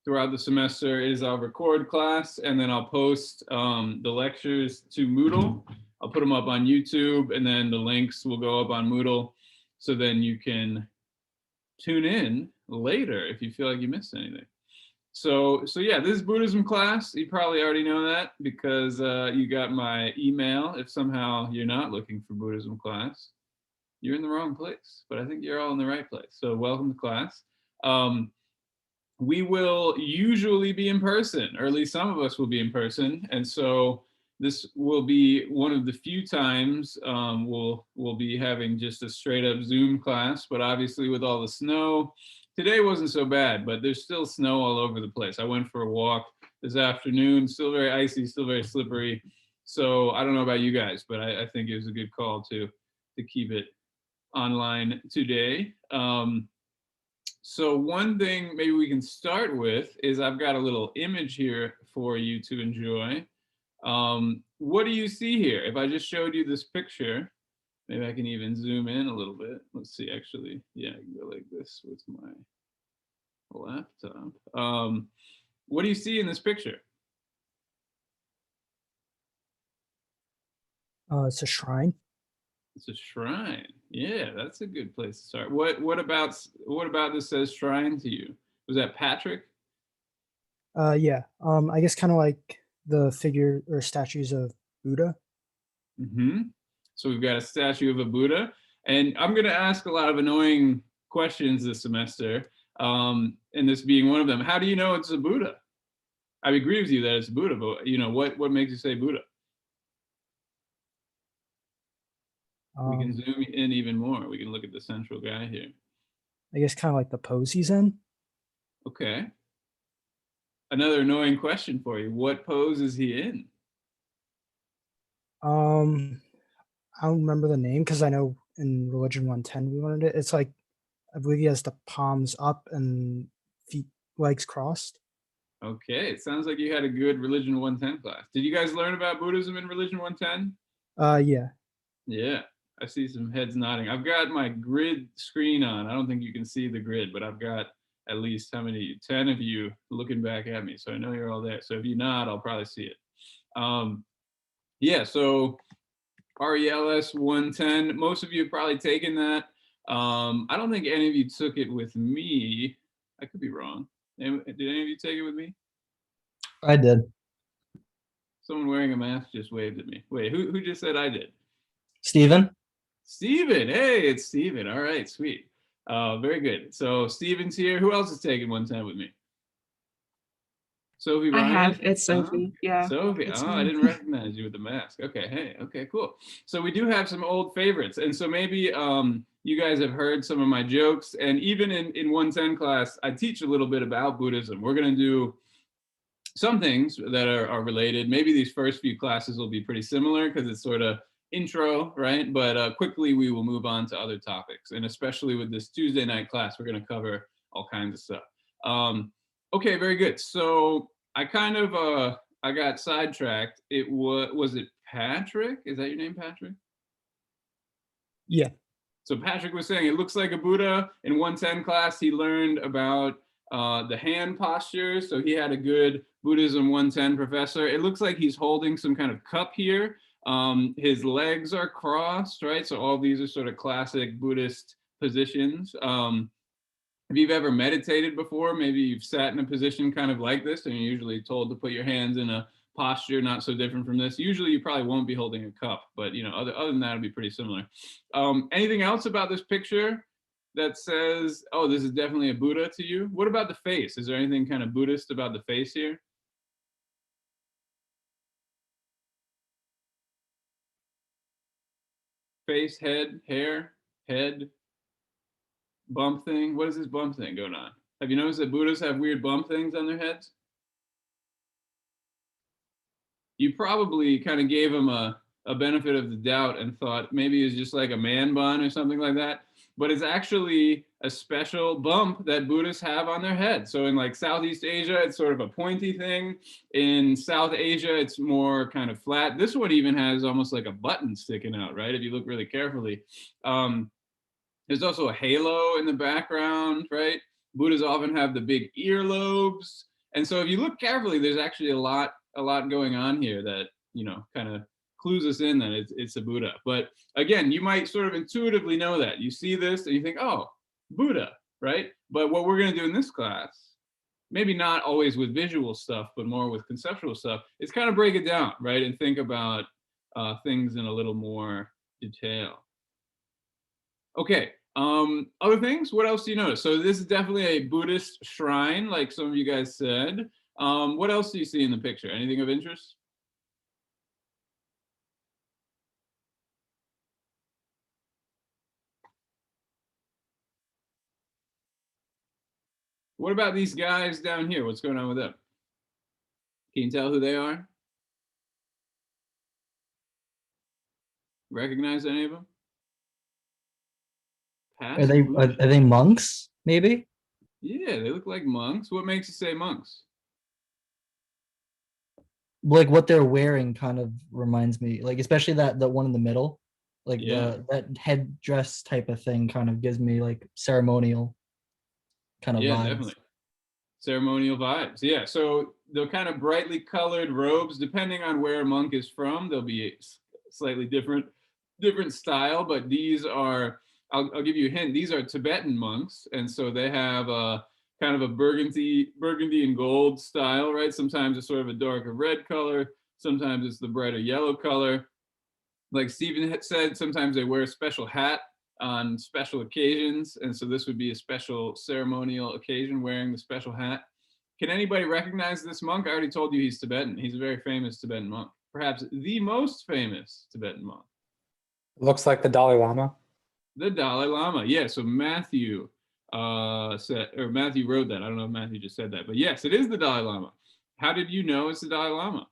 throughout the semester is I'll record class and then I'll post the lectures to Moodle. I'll put them up on YouTube and then the links will go up on Moodle. So then you can tune in later if you feel like you missed anything. So yeah, this is Buddhism class. You probably already know that because you got my email. If somehow you're not looking for Buddhism class, you're in the wrong place, but I think you're all in the right place. So welcome to class. We will usually be in person, or at least some of us will be in person. And so this will be one of the few times we'll be having just a straight up Zoom class, but obviously with all the snow, today wasn't so bad, but there's still snow all over the place. I went for a walk this afternoon, still very icy, still very slippery. So I don't know about you guys, but I think it was a good call to keep it online today. So one thing maybe we can start with is I've got a little image here for you to enjoy. What do you see here? If I just showed you this picture, maybe I can even zoom in a little bit. Let's see, actually, yeah, I can go like this with my laptop. What do you see in this picture? It's a shrine. It's a shrine. Yeah, that's a good place to start. What about this says shrine to you? Was that Patrick? Yeah. I guess kind of like the figure or statues of Buddha. Mm-hmm. So we've got a statue of a Buddha, and I'm going to ask a lot of annoying questions this semester, and this being one of them. How do you know it's a Buddha? I agree with you that it's Buddha, but what makes you say Buddha? We can zoom in even more. We can look at the central guy here. I guess kind of like the pose he's in. Okay. Another annoying question for you. What pose is he in? I don't remember the name because I know in Religion 110 we learned it. It's like I believe he has the palms up and feet legs crossed. Okay, it sounds like you had a good Religion 110 class. Did you guys learn about Buddhism in Religion 110? Yeah. Yeah, I see some heads nodding. I've got my grid screen on. I don't think you can see the grid, but I've got at least how many? 10 of you looking back at me. So I know you're all there. So if you nod, I'll probably see it. Yeah, so RELS 110. Most of you have probably taken that. I don't think any of you took it with me. I could be wrong. Did any of you take it with me? I did. Someone wearing a mask just waved at me. Wait, who just said I did? Steven? Steven. Hey, it's Steven. All right, sweet. Very good. So Steven's here. Who else is taking 110 with me? Sophie Ryan? I have. It's Sophie. Yeah. Sophie. Oh, I didn't recognize you with the mask. Okay. Hey. Okay. Cool. So we do have some old favorites, and so maybe you guys have heard some of my jokes, and even in 110 class, I teach a little bit about Buddhism. We're going to do some things that are related. Maybe these first few classes will be pretty similar because it's sort of intro, right? But quickly we will move on to other topics, and especially with this Tuesday night class, we're going to cover all kinds of stuff. Okay, very good. So I kind of I got sidetracked. It was it Patrick? Is that your name, Patrick? Yeah. So Patrick was saying it looks like a Buddha. In 110 class, he learned about the hand posture. So he had a good Buddhism 110 professor. It looks like he's holding some kind of cup here. His legs are crossed, right? So all these are sort of classic Buddhist positions. If you've ever meditated before, maybe you've sat in a position kind of like this, and you're usually told to put your hands in a posture not so different from this. Usually you probably won't be holding a cup, but other than that, it'll be pretty similar. Anything else about this picture that says, oh, this is definitely a Buddha to you? What about the face? Is there anything kind of Buddhist about the face here? Face, head, hair, head, bump thing. What is this bump thing going on? Have you noticed that Buddhists have weird bump things on their heads? You probably kind of gave them a benefit of the doubt and thought maybe it's just like a man bun or something like that. But it's actually a special bump that Buddhists have on their head. So in like Southeast Asia, it's sort of a pointy thing. In South Asia, it's more kind of flat. This one even has almost like a button sticking out, right? If you look really carefully. There's also a halo in the background, right? Buddhas often have the big earlobes. And so if you look carefully, there's actually a lot going on here that, you know, kind of clues us in that it's a Buddha. But again, you might sort of intuitively know that. You see this and you think, oh, Buddha, right? But what we're going to do in this class, maybe not always with visual stuff, but more with conceptual stuff, is kind of break it down, right? And think about things in a little more detail. Okay, other things, what else do you notice? So this is definitely a Buddhist shrine, like some of you guys said. What else do you see in the picture? Anything of interest? What about these guys down here? What's going on with them? Can you tell who they are? Recognize any of them? Are they Buddha. are they monks? Maybe. Yeah, they look like monks. What makes you say monks? Like what they're wearing kind of reminds me, like especially that one in the middle, like Yeah. that headdress type of thing kind of gives me like ceremonial kind of Yeah, vibes. definitely. Ceremonial vibes. Yeah. So the kind of brightly colored robes, depending on where a monk is from, they'll be slightly different style. But these are, I'll give you a hint. These are Tibetan monks, and so they have a kind of a burgundy and gold style, right? Sometimes it's sort of a darker red color. Sometimes it's the brighter yellow color. Like Stephen had said, sometimes they wear a special hat on special occasions, and so this would be a special ceremonial occasion wearing the special hat. Can anybody recognize this monk? I already told you he's Tibetan. He's a very famous Tibetan monk, perhaps the most famous Tibetan monk. Looks like the Dalai Lama. The Dalai Lama. Yeah, so Matthew Matthew wrote that. I don't know if Matthew just said that, but yes, it is the Dalai Lama. How did you know it's the Dalai Lama?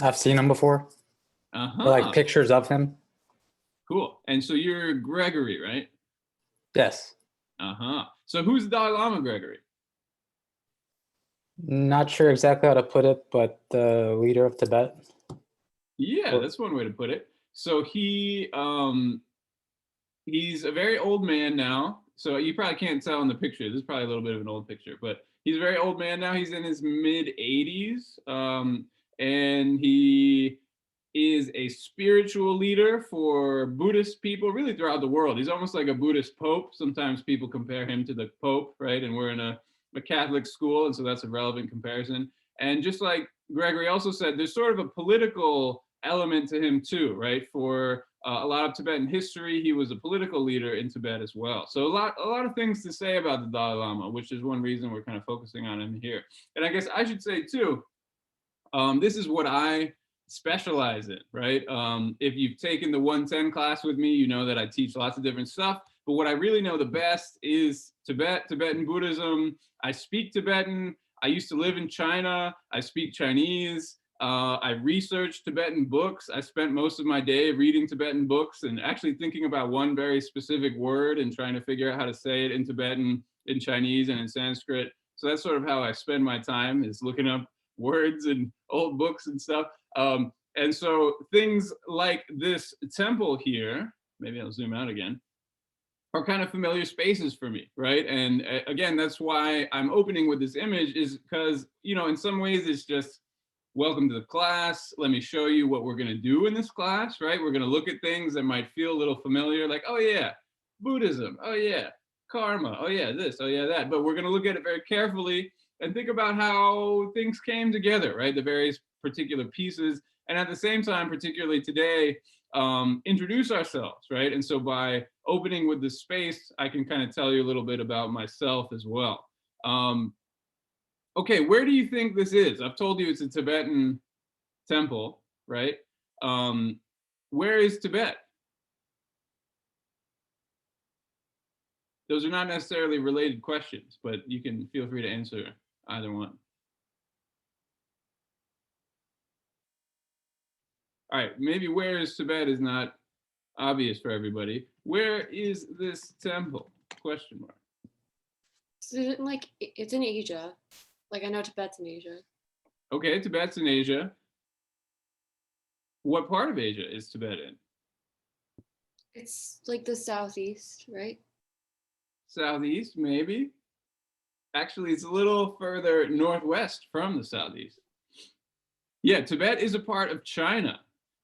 I've seen him before. Uh-huh. Like pictures of him. Cool. And so you're Gregory, right? Yes. Uh-huh. So who's the Dalai Lama, Gregory? Not sure exactly how to put it, but the leader of Tibet. Yeah, that's one way to put it. So he's a very old man now. So you probably can't tell in the picture. This is probably a little bit of an old picture, but he's a very old man now. He's in his mid 80s. And he is a spiritual leader for Buddhist people really throughout the world. He's almost like a Buddhist pope. Sometimes people compare him to the Pope, right? And we're in a Catholic school, and so that's a relevant comparison. And just like Gregory also said, there's sort of a political element to him too, right? For a lot of Tibetan history, he was a political leader in Tibet as well. So a lot of things to say about the Dalai Lama, which is one reason we're kind of focusing on him here. And I guess I should say too, this is what I specialize in, right? If you've taken the 110 class with me, you know that I teach lots of different stuff. But what I really know the best is Tibetan Buddhism. I speak Tibetan. I used to live in China. I speak Chinese. I researched Tibetan books. I spent most of my day reading Tibetan books and actually thinking about one very specific word and trying to figure out how to say it in Tibetan, in Chinese, and in Sanskrit. So that's sort of how I spend my time, is looking up words and old books and stuff. And so things like this temple here, maybe I'll zoom out again, are kind of familiar spaces for me, right? And again, that's why I'm opening with this image, is because, you know, in some ways it's just, welcome to the class. Let me show you what we're going to do in this class, right? We're going to look at things that might feel a little familiar, like, oh yeah, Buddhism, oh yeah, karma, oh yeah, this, oh yeah, that. But we're going to look at it very carefully and think about how things came together, right? The various particular pieces. And at the same time, particularly today, introduce ourselves, right? And so by opening with this space, I can kind of tell you a little bit about myself as well. Okay, where do you think this is? I've told you it's a Tibetan temple, right? Where is Tibet? Those are not necessarily related questions, but you can feel free to answer either one. All right, maybe where is Tibet is not obvious for everybody. Where is this temple? Question mark. So is it like, it's in Asia. Like I know Tibet's in Asia. Okay, Tibet's in Asia. What part of Asia is Tibet in? It's like the southeast, right? Southeast, maybe. actually, it's a little further northwest from the southeast. Yeah, Tibet is a part of China.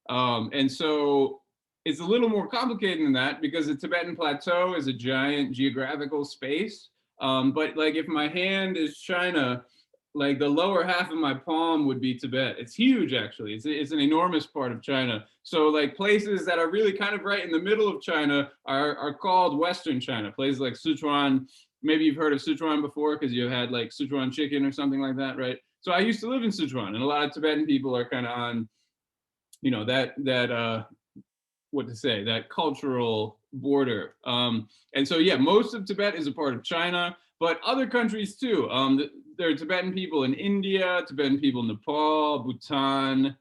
And so it's a little more complicated than that because the Tibetan Plateau is a giant geographical space. But like if my hand is China, like the lower half of my palm would be Tibet. It's huge, actually. It's an enormous part of China. So like places that are really kind of right in the middle of China are called Western China. Places like Sichuan, maybe you've heard of Sichuan before because you had like Sichuan chicken or something like that, right? So I used to live in Sichuan, and a lot of Tibetan people are kind of on, you know, what to say, that cultural border. And so, yeah, most of Tibet is a part of China, but other countries too. There are Tibetan people in India, Tibetan people in Nepal, Bhutan,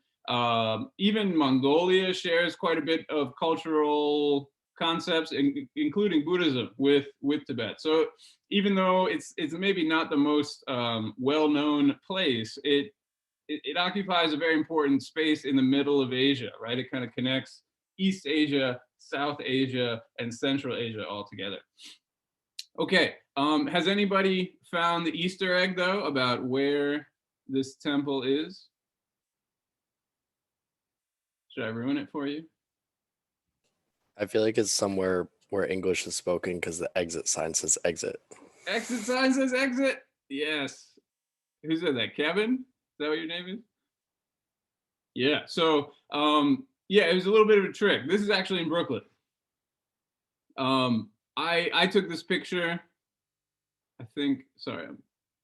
even Mongolia shares quite a bit of cultural concepts, including Buddhism with Tibet. So even though it's maybe not the most well-known place, it occupies a very important space in the middle of Asia, right? It kind of connects East Asia, South Asia, and Central Asia all together. Okay, has anybody found the Easter egg though about where this temple is? Should I ruin it for you? I feel like it's somewhere where English is spoken because the exit sign says exit. Exit sign says exit. Yes. Who said that? Kevin? Is that what your name is? Yeah. So yeah, it was a little bit of a trick. This is actually in Brooklyn. I took this picture. I think, sorry, I've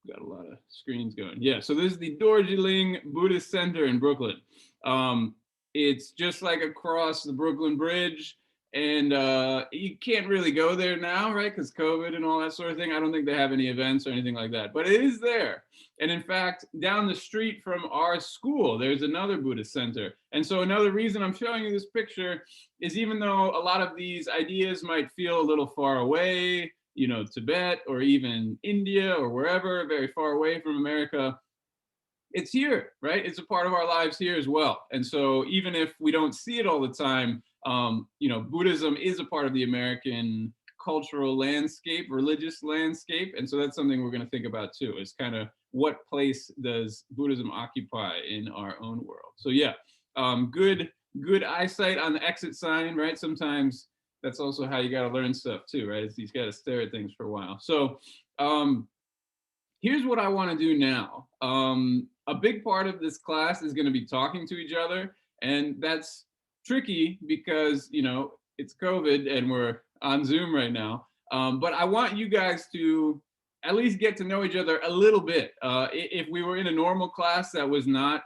got a lot of screens going. Yeah, so this is the Dorjiling Buddhist Center in Brooklyn. It's just like across the Brooklyn Bridge, and you can't really go there now, right? Because COVID and all that sort of thing. I don't think they have any events or anything like that, but it is there. And in fact, down the street from our school, there's another Buddhist center. And so another reason I'm showing you this picture is even though a lot of these ideas might feel a little far away, you know, Tibet or even India or wherever, very far away from America, it's here, right? It's a part of our lives here as well. And so even if we don't see it all the time, you know, Buddhism is a part of the American cultural landscape, religious landscape. And so that's something we're going to think about too, is kind of what place does Buddhism occupy in our own world? So yeah, good eyesight on the exit sign, right? Sometimes that's also how you got to learn stuff too, right? It's you got to stare at things for a while. So here's what I want to do now. A big part of this class is going to be talking to each other, and that's tricky because, you know, it's COVID and we're on Zoom right now. But I want you guys to at least get to know each other a little bit. If we were in a normal class that was not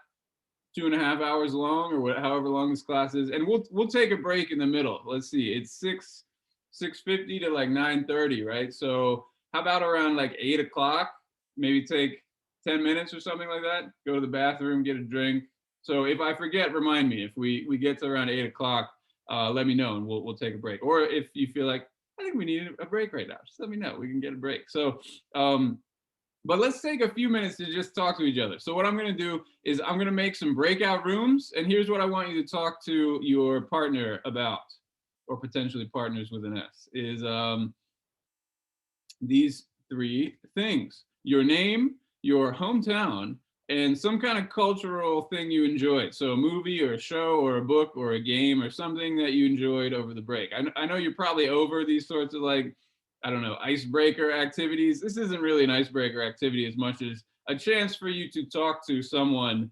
2.5 hours long or however long this class is, and we'll take a break in the middle. Let's see, it's 6:50 to like 9:30, right? So how about around like 8 o'clock? Maybe take 10 minutes or something like that. Go to the bathroom, get a drink. So if I forget, remind me. If we get to around 8 o'clock, let me know and we'll take a break. Or if you feel like I think we need a break right now, just let me know. We can get a break. So but let's take a few minutes to just talk to each other. So what I'm going to do is I'm going to make some breakout rooms. And here's what I want you to talk to your partner about, or potentially partners with an S, is these 3 things: your name, your hometown, and some kind of cultural thing you enjoyed. So a movie or a show or a book or a game or something that you enjoyed over the break. I know you're probably over these sorts of like, I don't know, icebreaker activities. This isn't really an icebreaker activity as much as a chance for you to talk to someone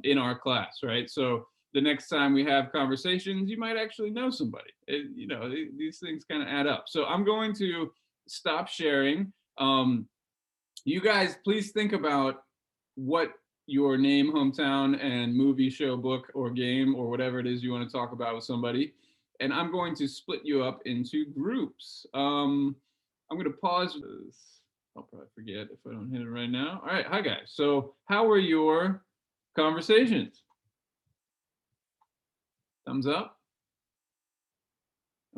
in our class, right? So the next time we have conversations, you might actually know somebody. You know, these things kind of add up. So I'm going to stop sharing. You guys, please think about what your name, hometown, and movie, show, book, or game, or whatever it is you want to talk about with somebody. And I'm going to split you up into groups. I'm going to pause this. I'll probably forget if I don't hit it right now. All right, hi guys. So how were your conversations? Thumbs up?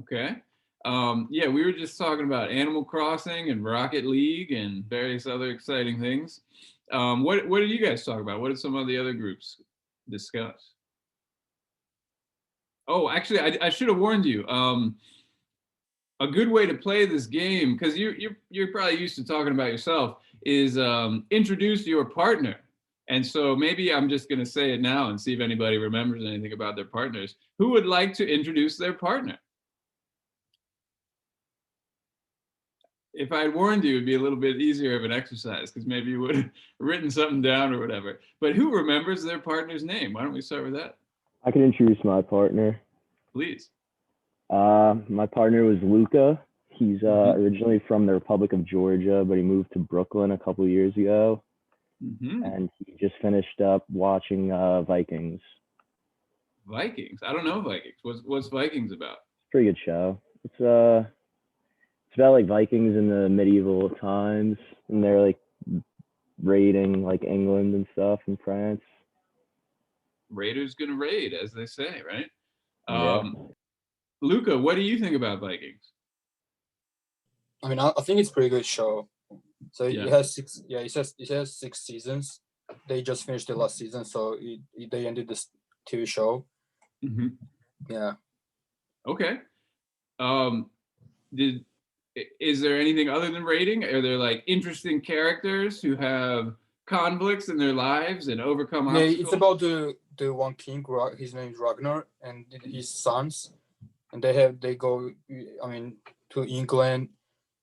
Okay. Yeah, we were just talking about Animal Crossing and Rocket League and various other exciting things. What did you guys talk about? What did some of the other groups discuss? Oh, actually, I should have warned you. A good way to play this game, because you're probably used to talking about yourself, is introduce your partner. And so maybe I'm just going to say it now and see if anybody remembers anything about their partners. Who would like to introduce their partner? If I had warned you, it'd be a little bit easier of an exercise because maybe you would have written something down or whatever. But who remembers their partner's name? Why don't we start with that? I can introduce my partner. Please. My partner was Luca. He's Mhm. originally from the Republic of Georgia, but he moved to Brooklyn a couple years ago, Mhm. and he just finished up watching Vikings. Vikings. I don't know Vikings. What's Vikings about? Pretty good show. It's about like Vikings in the medieval times, and they're like raiding like England and stuff and France. Raiders gonna raid, as they say, right? Yeah. Luca, what do you think about Vikings? I mean, I think it's a pretty good show. So Yeah. it has six. Yeah, it has 6 seasons. They just finished the last season, so they ended this TV show. Mhm. Yeah. Okay. Is there anything other than raiding? Are there like interesting characters who have conflicts in their lives and overcome Yeah, obstacles? it's about the one king. His name is Ragnar, and his sons, and they go. I mean, to England.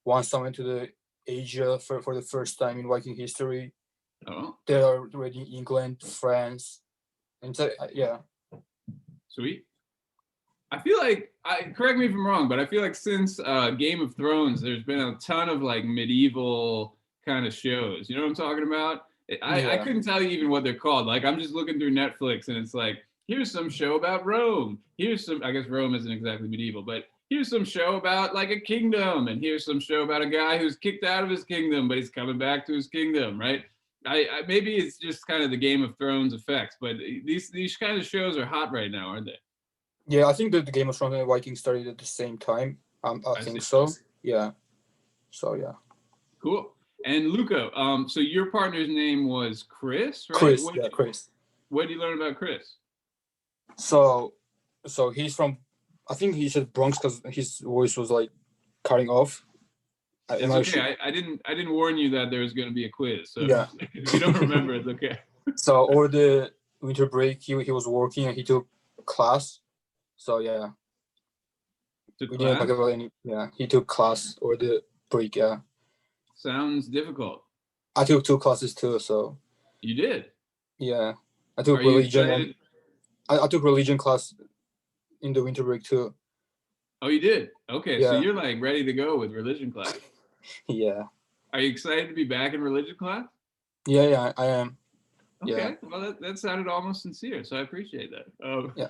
One went to the Asia for the first time in Viking history. Oh, They are already in England, France, and so yeah. sweet. I feel like, correct me if I'm wrong, but I feel like since Game of Thrones, there's been a ton of like medieval kind of shows. You know what I'm talking about? I Yeah. couldn't tell you even what they're called. Like I'm just looking through Netflix and it's like, here's some show about Rome. Here's some, I guess Rome isn't exactly medieval, but here's some show about like a kingdom. And here's some show about a guy who's kicked out of his kingdom, but he's coming back to his kingdom, right? I maybe it's just kind of the Game of Thrones effects, but these kind of shows are hot right now, aren't they? Yeah, I think that the Game of Thrones and Vikings started at the same time. I think see. so. Yeah. So yeah. Cool. And Luca, so your partner's name was Chris, right? Chris. What Yeah, Chris. What did you learn about Chris? So he's from, I think he said Bronx because his voice was like cutting off. It's okay. I didn't warn you that there was going to be a quiz. So Yeah. if you don't remember, it's okay. So over the winter break, he was working and he took class. So yeah, Took we didn't class? talk about any. Yeah, he took class over the break. Yeah, Sounds difficult. I took 2 classes too. So You did. yeah, I took Are you religion. excited? I took religion class in the winter break too. Oh, you did. Okay, so Yeah. you're like ready to go with religion class. Yeah, Are you excited to be back in religion class? yeah, I am. Okay. Yeah. Well, that sounded almost sincere, so I appreciate that. Yeah.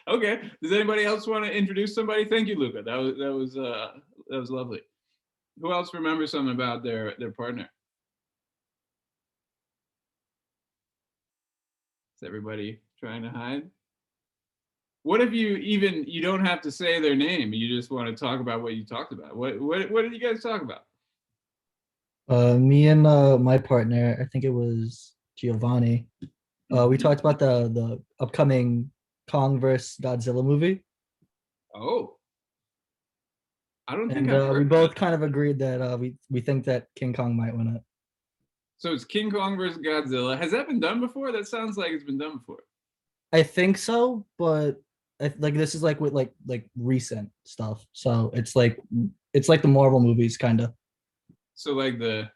Okay. Does anybody else want to introduce somebody? Thank you, Luca. That was lovely. Who else remembers something about their partner? Is everybody trying to hide? What if you don't have to say their name, you just want to talk about what you talked about? What did you guys talk about? Me and my partner, I think it was Giovanni. We talked about the upcoming Kong vs. Godzilla movie, Oh. I don't think and I've we heard both that. kind of agreed that we think that King Kong might win it. So it's King Kong versus Godzilla. Has that been done before? That sounds like it's been done before. I think so, but like this is like with like recent stuff, so it's like the Marvel movies kind of. So like the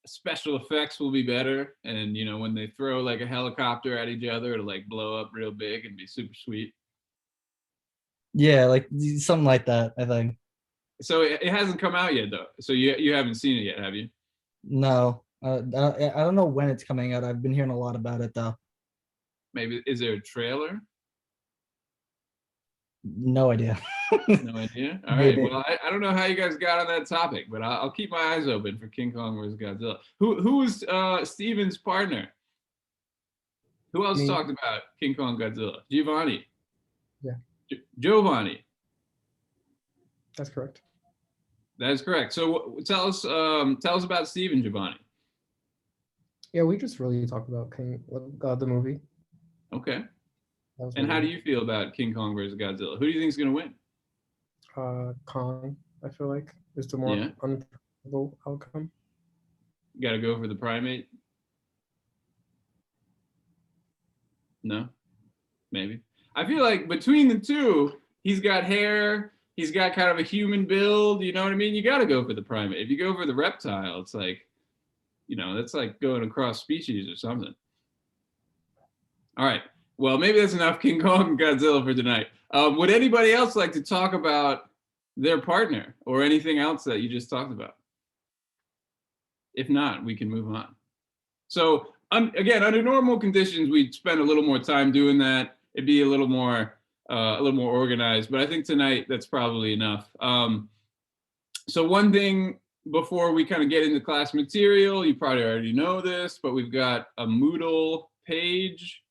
special effects will be better, and when they throw like a helicopter at each other, it'll like blow up real big and be super sweet. Yeah, like something like that, I think. So it hasn't come out yet though. So you haven't seen it yet, have you? No, I don't know when it's coming out. I've been hearing a lot about it though. Maybe is there a trailer? No idea. No idea. All right. Maybe. Well, I don't know how you guys got on that topic, but I'll keep my eyes open for King Kong vs. Godzilla. Who was Steven's partner? Who else Me. talked about King Kong Godzilla? Giovanni. Yeah. Giovanni. That's correct. That is correct. So tell us about Steven, Giovanni. Yeah, we just really talked about the movie. Okay. That was And how do really- you feel about King Kong versus Godzilla? Who do you think is going to win? Kong, I feel like, is the more Yeah. unpredictable outcome. got to go for the primate? No, maybe. I feel like between the two, he's got hair, he's got kind of a human build, you know what I mean? You got to go for the primate. If you go for the reptile, it's like, you know, that's like going across species or something. All right. Well, maybe that's enough King Kong and Godzilla for tonight. Would anybody else like to talk about their partner or anything else that you just talked about? If not, we can move on. So again, under normal conditions, we'd spend a little more time doing that. It'd be a little more organized. But I think tonight that's probably enough. So one thing before we kind of get into class material, you probably already know this, but we've got a Moodle page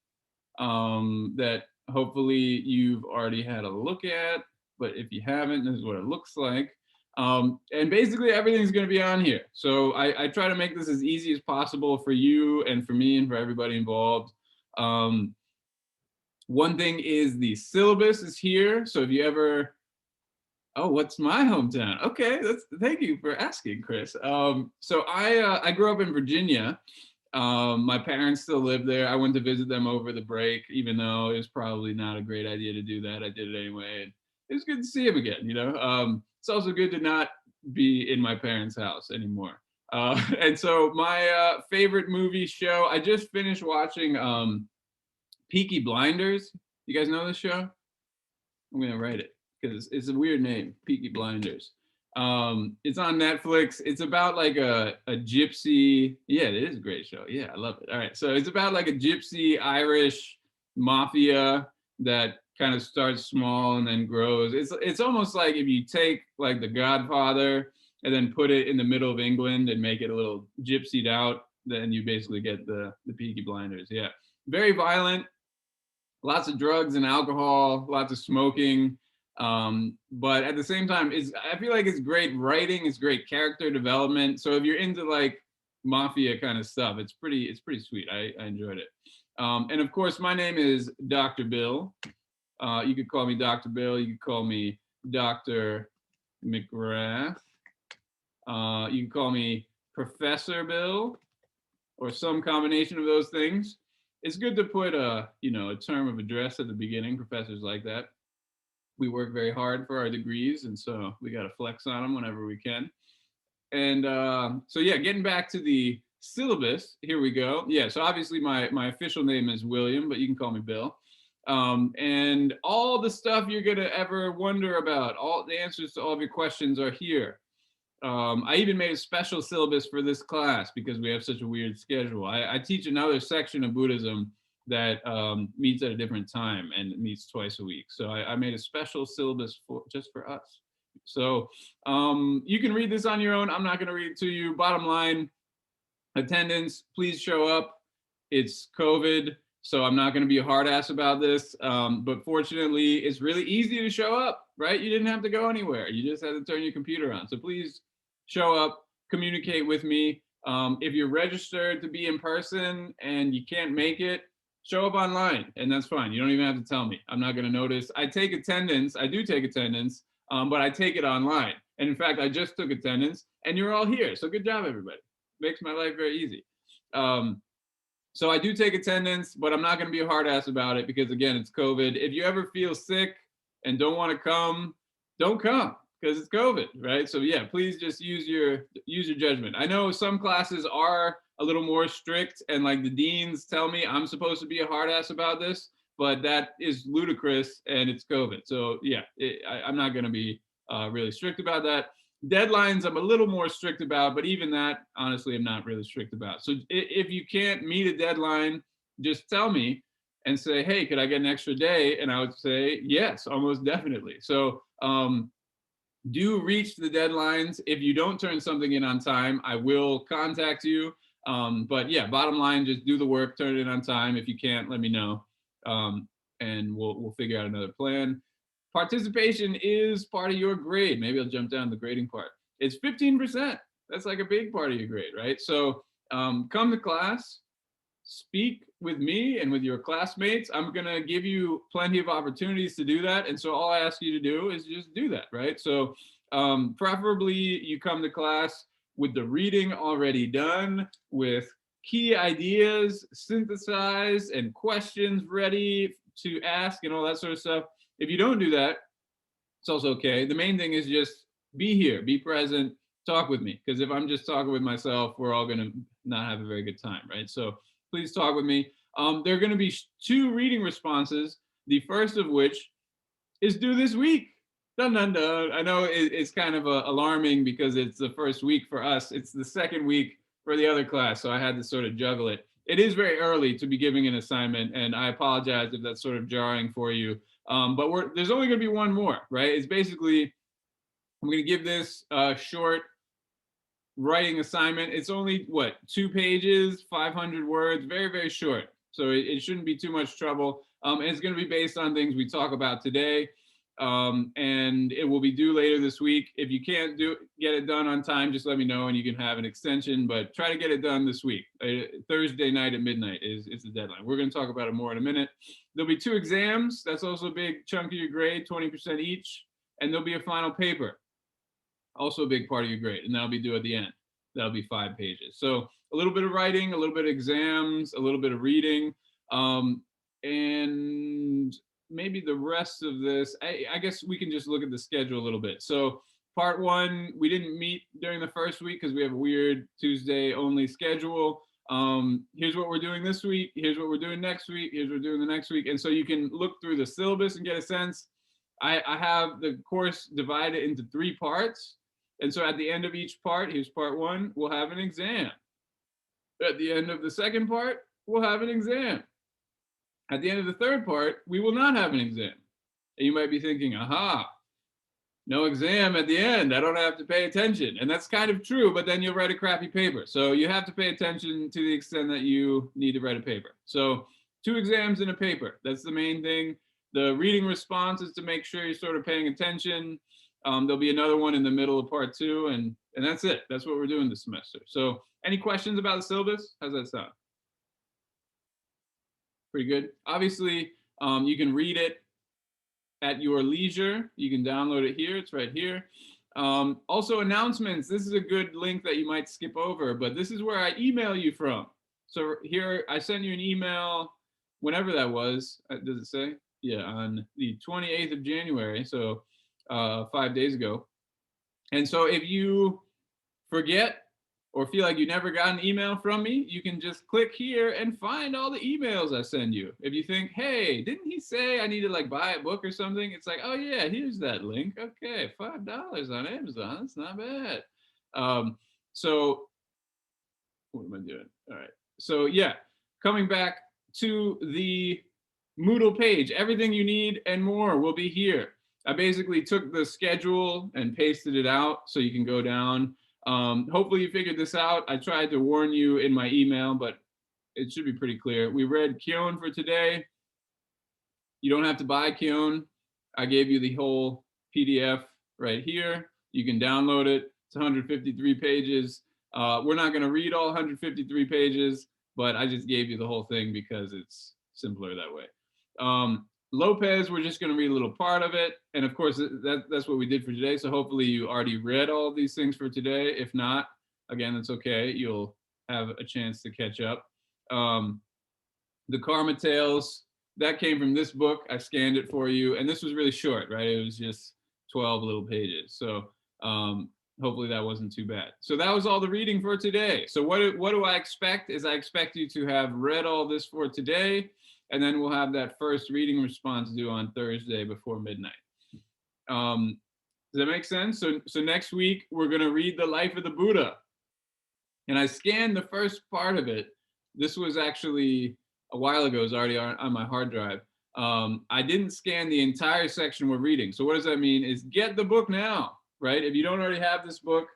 that hopefully you've already had a look at. But if you haven't, this is what it looks like. And basically everything's going to be on here. So I try to make this as easy as possible for you and for me and for everybody involved. One thing is the syllabus is here. So if you ever, oh, what's my hometown? Okay, thank you for asking, Chris. So I grew up in Virginia. My parents still live there. I went to visit them over the break, even though it was probably not a great idea to do that. I did it anyway. And it was good to see him again, you know. It's also good to not be in my parents' house anymore. And so my favorite movie show, I just finished watching Peaky Blinders. You guys know this show? I'm gonna write it because it's a weird name, Peaky Blinders. It's on Netflix. It's about like a gypsy. Yeah, it is a great show. Yeah, I love it. All right, so it's about like a gypsy Irish mafia that kind of starts small and then grows. It's almost like if you take like The Godfather and then put it in the middle of England and make it a little gypsied out, then you basically get the Peaky Blinders. Yeah, very violent, lots of drugs and alcohol, lots of smoking. But at the same time, I feel like it's great writing, it's great character development. So if you're into like mafia kind of stuff, it's pretty sweet. I enjoyed it. And of course, my name is Dr. Bill. You could call me Dr. Bill. You could call me Dr. McGrath. You can call me Professor Bill, or some combination of those things. It's good to put a term of address at the beginning. Professors like that. We work very hard for our degrees, and so we got to flex on them whenever we can. And so yeah, getting back to the syllabus, here we go. Yeah, so obviously my official name is William, but you can call me Bill. And all the stuff you're gonna ever wonder about, all the answers to all of your questions are here. I even made a special syllabus for this class because we have such a weird schedule. I teach another section of Buddhism that meets at a different time and meets twice a week. So I made a special syllabus just for us. So you can read this on your own. I'm not going to read it to you. Bottom line, attendance, please show up. It's COVID, so I'm not going to be a hard ass about this. But fortunately, it's really easy to show up, right? You didn't have to go anywhere. You just had to turn your computer on. So please show up, communicate with me. If you're registered to be in person and you can't make it, show up online, and that's fine. You don't even have to tell me. I'm not going to notice. I take attendance. I do take attendance, but I take it online. And in fact, I just took attendance, and you're all here. So good job, everybody. Makes my life very easy. So I do take attendance, but I'm not going to be a hard ass about it because, again, it's COVID. If you ever feel sick and don't want to come, don't come because it's COVID, right? So yeah, please just use your judgment. I know some classes are a little more strict, and like the deans tell me I'm supposed to be a hard ass about this, but that is ludicrous and it's COVID. So yeah, I'm not going to be really strict about that. Deadlines I'm a little more strict about, but even that, honestly, I'm not really strict about. So if you can't meet a deadline, just tell me and say, hey, could I get an extra day? And I would say, yes, almost definitely. So do reach the deadlines. If you don't turn something in on time, I will contact you. But yeah, bottom line, just do the work, turn it in on time. If you can't, let me know, and we'll figure out another plan. Participation is part of your grade. Maybe I'll jump down the grading part. It's 15%. That's like a big part of your grade, right? So come to class, speak with me and with your classmates. I'm gonna give you plenty of opportunities to do that. And so all I ask you to do is just do that, right? So preferably you come to class with the reading already done, with key ideas synthesized and questions ready to ask and all that sort of stuff. If you don't do that, it's also okay. The main thing is just be here, be present, talk with me. Because if I'm just talking with myself, we're all gonna not have a very good time, right? So please talk with me. There are gonna be 2 reading responses, the first of which is due this week. Dun, dun, dun. I know it's kind of alarming because it's the first week for us. It's the second week for the other class, so I had to sort of juggle it. It is very early to be giving an assignment, and I apologize if that's sort of jarring for you. But there's only going to be one more, right? It's basically, I'm going to give this short writing assignment. It's only, what, 2 pages, 500 words, very, very short. So it shouldn't be too much trouble. And it's going to be based on things we talk about today. And it will be due later this week. If you can't get it done on time, just let me know and you can have an extension, but try to get it done this week. Thursday night at midnight is the deadline. We're going to talk about it more in a minute. There'll be 2 exams. That's also a big chunk of your grade, 20% each. And there'll be a final paper, also a big part of your grade, and that'll be due at the end. That'll be 5 pages. So a little bit of writing, a little bit of exams, a little bit of reading, and maybe the rest of this, I guess we can just look at the schedule a little bit. So part 1, we didn't meet during the first week because we have a weird Tuesday only schedule. Here's what we're doing this week. Here's what we're doing next week. Here's what we're doing the next week. And so you can look through the syllabus and get a sense. I have the course divided into 3 parts. And so at the end of each part, here's part 1, we'll have an exam. At the end of the second part, we'll have an exam. At the end of the third part, we will not have an exam. And you might be thinking, aha, no exam at the end. I don't have to pay attention. And that's kind of true, but then you'll write a crappy paper. So you have to pay attention to the extent that you need to write a paper. So 2 exams and a paper. That's the main thing. The reading response is to make sure you're sort of paying attention. There'll be another one in the middle of part 2, and that's it. That's what we're doing this semester. So any questions about the syllabus? How's that sound? Pretty good. Obviously, you can read it at your leisure. You can download it here. It's right here. Also, announcements. This is a good link that you might skip over, but this is where I email you from. So here, I sent you an email whenever that was. Does it say? Yeah, on the 28th of January, so 5 days ago. And so if you forget or feel like you never got an email from me, you can just click here and find all the emails I send you. If you think, hey, didn't he say I need to like buy a book or something? It's like, oh yeah, here's that link. Okay, $5 on Amazon. That's not bad. So what am I doing? All right. So yeah, coming back to the Moodle page, everything you need and more will be here. I basically took the schedule and pasted it out so you can go down. Hopefully you figured this out. I tried to warn you in my email, but it should be pretty clear. We read Kyon for today. You don't have to buy Kyon. I gave you the whole PDF right here. You can download it. It's 153 pages. We're not going to read all 153 pages, but I just gave you the whole thing because it's simpler that way. Lopez, we're just going to read a little part of it. And of course, that's what we did for today. So hopefully you already read all of these things for today. If not, again, that's okay. You'll have a chance to catch up. The Karma Tales, that came from this book. I scanned it for you. And this was really short, right? It was just 12 little pages. So hopefully that wasn't too bad. So that was all the reading for today. So what do I expect is I expect you to have read all this for today. And then we'll have that first reading response due on Thursday before midnight. Does that make sense? So next week, we're going to read The Life of the Buddha. And I scanned the first part of it. This was actually a while ago. It was already on my hard drive. I didn't scan the entire section we're reading. So what does that mean? Is get the book now, right? If you don't already have this book,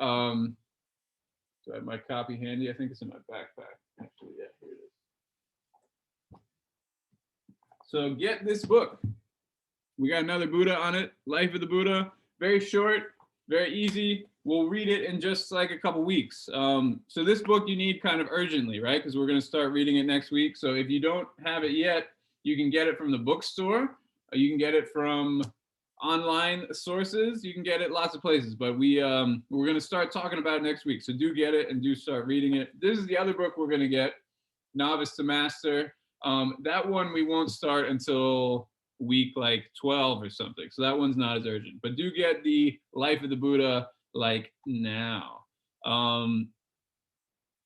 do I have my copy handy? I think it's in my backpack. Actually, yeah, here it is. So get this book. We got another Buddha on it, Life of the Buddha. Very short, very easy. We'll read it in just like a couple weeks. So this book you need kind of urgently, right? Because we're going to start reading it next week. So if you don't have it yet, you can get it from the bookstore. You can get it from online sources. You can get it lots of places, but we're going to start talking about it next week. So do get it and do start reading it. This is the other book we're going to get, Novice to Master. That one we won't start until week like 12 or something. So that one's not as urgent, but do get the Life of the Buddha like now.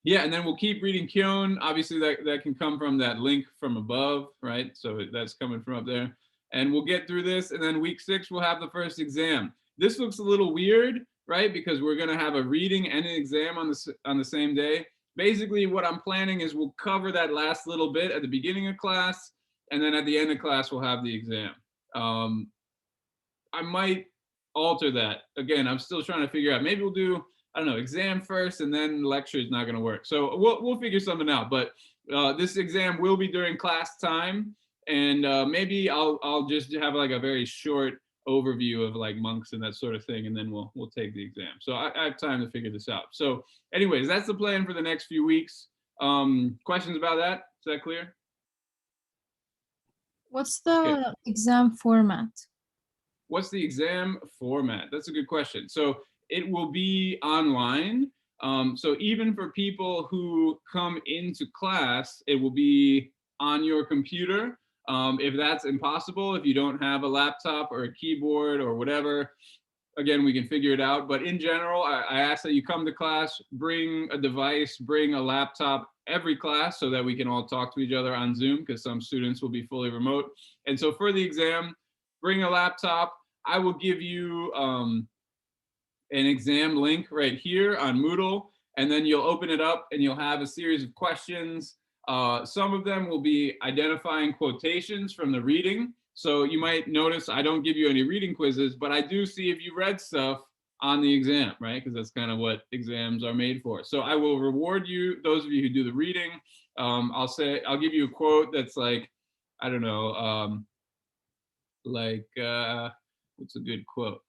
Yeah, and then we'll keep reading Kyon. Obviously that can come from that link from above, right? So that's coming from up there. And we'll get through this, and then week 6 we'll have the first exam. This looks a little weird, right? Because we're gonna have a reading and an exam on the same day. Basically what I'm planning is we'll cover that last little bit at the beginning of class, and then at the end of class we'll have the exam. I might alter that. Again, I'm still trying to figure out. Maybe we'll do, I don't know, exam first and then lecture is not gonna work. So we'll figure something out, but this exam will be during class time. And maybe I'll just have like a very short overview of like monks and that sort of thing, and then we'll take the exam. So I have time to figure this out. So anyways, that's the plan for the next few weeks. Questions about that? Is that clear? What's the exam format? What's the exam format? That's a good question. So it will be online. So even for people who come into class, it will be on your computer. If that's impossible, if you don't have a laptop or a keyboard or whatever, again, we can figure it out. But in general, I ask that you come to class, bring a device, bring a laptop every class so that we can all talk to each other on Zoom, because some students will be fully remote. And so for the exam, bring a laptop. I will give you an exam link right here on Moodle, and then you'll open it up and you'll have a series of questions. Some of them will be identifying quotations from the reading. So you might notice I don't give you any reading quizzes, but I do see if you read stuff on the exam, right? Because that's kind of what exams are made for. So I will reward you, those of you who do the reading. I'll give you a quote that's like, I don't know, what's a good quote?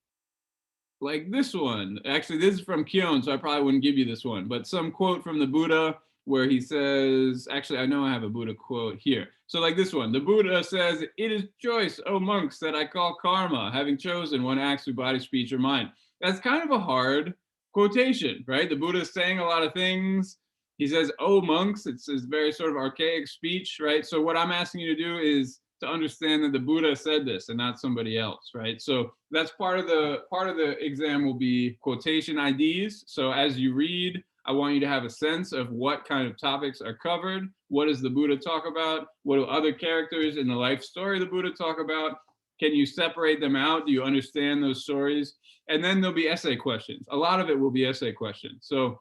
Like this one. Actually, this is from Kyon, so I probably wouldn't give you this one, but some quote from the Buddha where he says, actually, I know I have a Buddha quote here. So like this one, the Buddha says, "It is choice, O monks, that I call karma, having chosen one acts through body, speech, or mind." That's kind of a hard quotation, right? The Buddha is saying a lot of things. He says, "Oh monks," it's very sort of archaic speech, right? So what I'm asking you to do is to understand that the Buddha said this and not somebody else, right? So that's part of the exam will be quotation IDs. So as you read, I want you to have a sense of what kind of topics are covered. What does the Buddha talk about? What do other characters in the life story of the Buddha talk about? Can you separate them out? Do you understand those stories? And then there'll be essay questions. A lot of it will be essay questions. So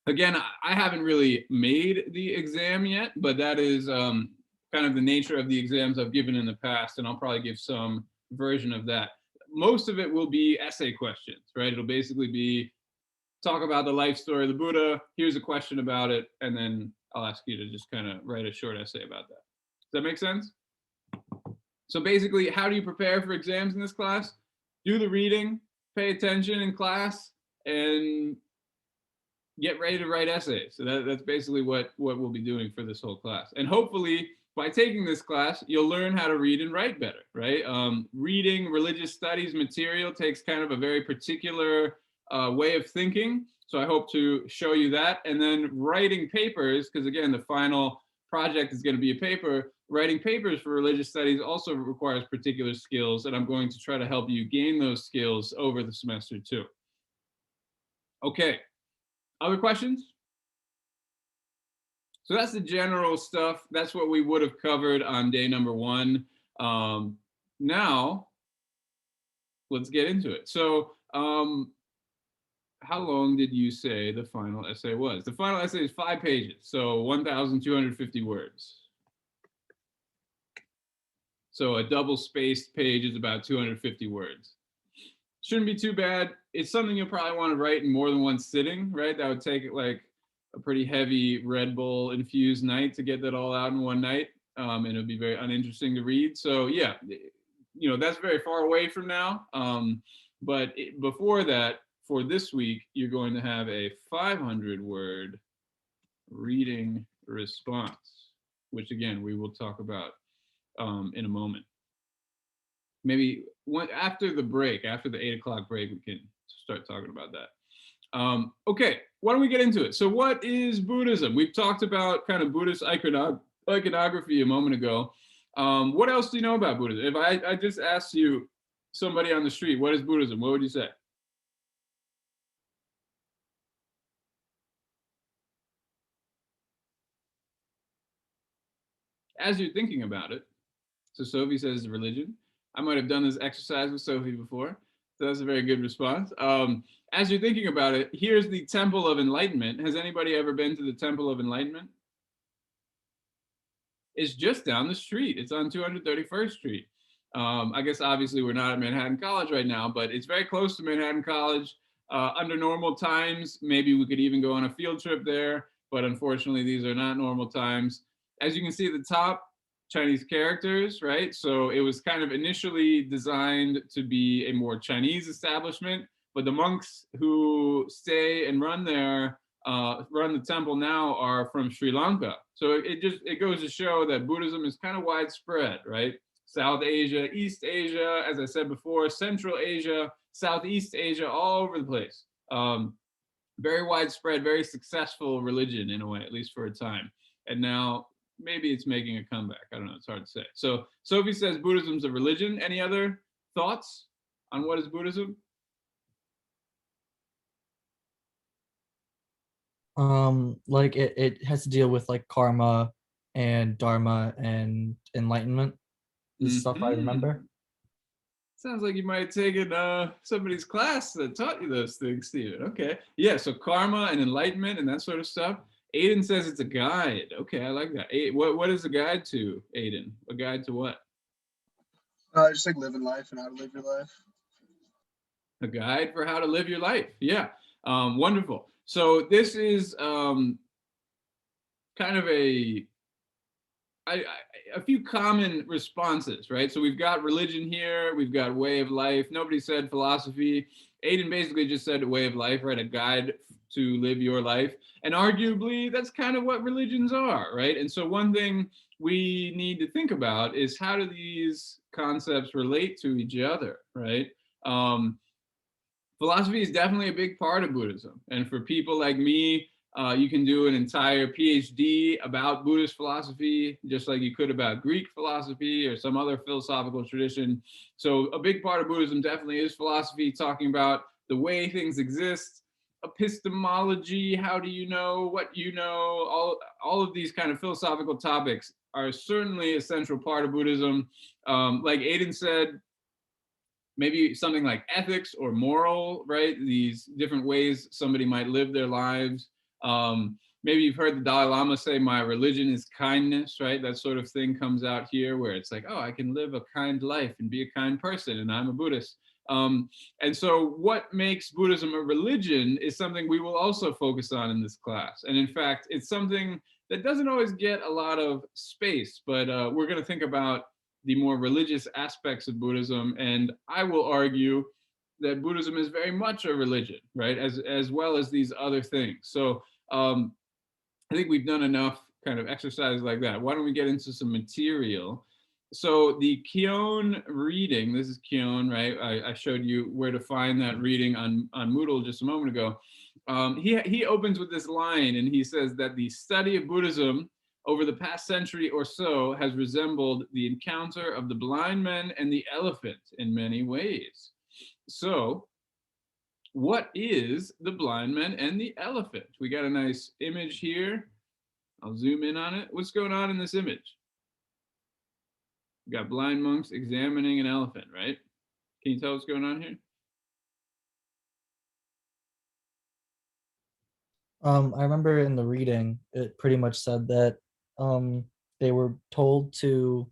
again, I haven't really made the exam yet, but that is kind of the nature of the exams I've given in the past, and I'll probably give some version of that. Most of it will be essay questions, right? It'll basically be talk about the life story of the Buddha. Here's a question about it, and then I'll ask you to just kind of write a short essay about that. Does that make sense? So basically, how do you prepare for exams in this class? Do the reading, pay attention in class, and get ready to write essays. So that's basically what we'll be doing for this whole class. And hopefully, by taking this class, you'll learn how to read and write better, right? Reading religious studies material takes kind of a very particular way of thinking. So I hope to show you that. And then writing papers, because again, the final project is going to be a paper. Writing papers for religious studies also requires particular skills, and I'm going to try to help you gain those skills over the semester too. Okay, other questions? So that's the general stuff. That's what we would have covered on day number 1. Now, let's get into it. So how long did you say the final essay was? The final essay is 5 pages, so 1,250 words. So a double-spaced page is about 250 words. Shouldn't be too bad. It's something you'll probably want to write in more than one sitting, right? That would take like a pretty heavy Red Bull infused night to get that all out in one night. And it'll be very uninteresting to read. So yeah, you know, that's very far away from now. But before that, for this week, you're going to have a 500-word reading response, which again, we will talk about in a moment. maybe after the break, after the 8 o'clock break, we can start talking about that. Okay, why don't we get into it? So what is Buddhism? We've talked about kind of Buddhist iconography a moment ago. What else do you know about Buddhism? If I just asked you, somebody on the street, what is Buddhism? What would you say? As you're thinking about it, so Sophie says religion. I might have done this exercise with Sophie before, so that's a very good response. As you're thinking about it, here's the Temple of Enlightenment. Has anybody ever been to the Temple of Enlightenment? It's just down the street. It's on 231st Street. I guess obviously we're not at Manhattan College right now, but it's very close to Manhattan College. Under normal times, maybe we could even go on a field trip there, but unfortunately these are not normal times. As you can see at the top, Chinese characters, right? So it was kind of initially designed to be a more Chinese establishment, but the monks who stay and run the temple now are from Sri Lanka. So it goes to show that Buddhism is kind of widespread, right? South Asia, East Asia, as I said before, Central Asia, Southeast Asia, all over the place. Very widespread, very successful religion in a way, at least for a time. And now maybe it's making a comeback. I don't know, it's hard to say. So Sophie says Buddhism's a religion. Any other thoughts on what is Buddhism? Like it has to deal with like karma and dharma and enlightenment. This stuff I remember. Sounds like you might have taken somebody's class that taught you those things, Stephen. Okay. Yeah, so karma and enlightenment and that sort of stuff. Aiden says it's a guide. Okay, I like that. What is a guide to, Aiden? A guide to what? Just like living life and how to live your life. A guide for how to live your life. Yeah, wonderful. So this is kind of a few common responses, right? So we've got religion here, we've got way of life. Nobody said philosophy. Aiden basically just said way of life, right? A guide to live your life. And arguably, that's kind of what religions are, right? And so one thing we need to think about is how do these concepts relate to each other, right? Philosophy is definitely a big part of Buddhism. And for people like me, you can do an entire PhD about Buddhist philosophy, just like you could about Greek philosophy or some other philosophical tradition. So a big part of Buddhism definitely is philosophy, talking about the way things exist, epistemology, how do you know, what you know, all of these kind of philosophical topics are certainly a central part of Buddhism. Like Aiden said, maybe something like ethics or moral, right? These different ways somebody might live their lives. Maybe you've heard the Dalai Lama say, my religion is kindness, right? That sort of thing comes out here where it's like, oh, I can live a kind life and be a kind person, and I'm a Buddhist. And so what makes Buddhism a religion is something we will also focus on in this class. And in fact, it's something that doesn't always get a lot of space, but we're going to think about the more religious aspects of Buddhism. And I will argue that Buddhism is very much a religion, right? As well as these other things. So I think we've done enough kind of exercise like that. Why don't we get into some material? So the Kyon reading, this is Kyon, right? I showed you where to find that reading on Moodle just a moment ago. He opens with this line and he says that the study of Buddhism over the past century or so has resembled the encounter of the blind man and the elephant in many ways. So what is the blind man and the elephant? We got a nice image here. I'll zoom in on it. What's going on in this image? We got blind monks examining an elephant, right? Can you tell what's going on here? I remember in the reading, it pretty much said that they were told to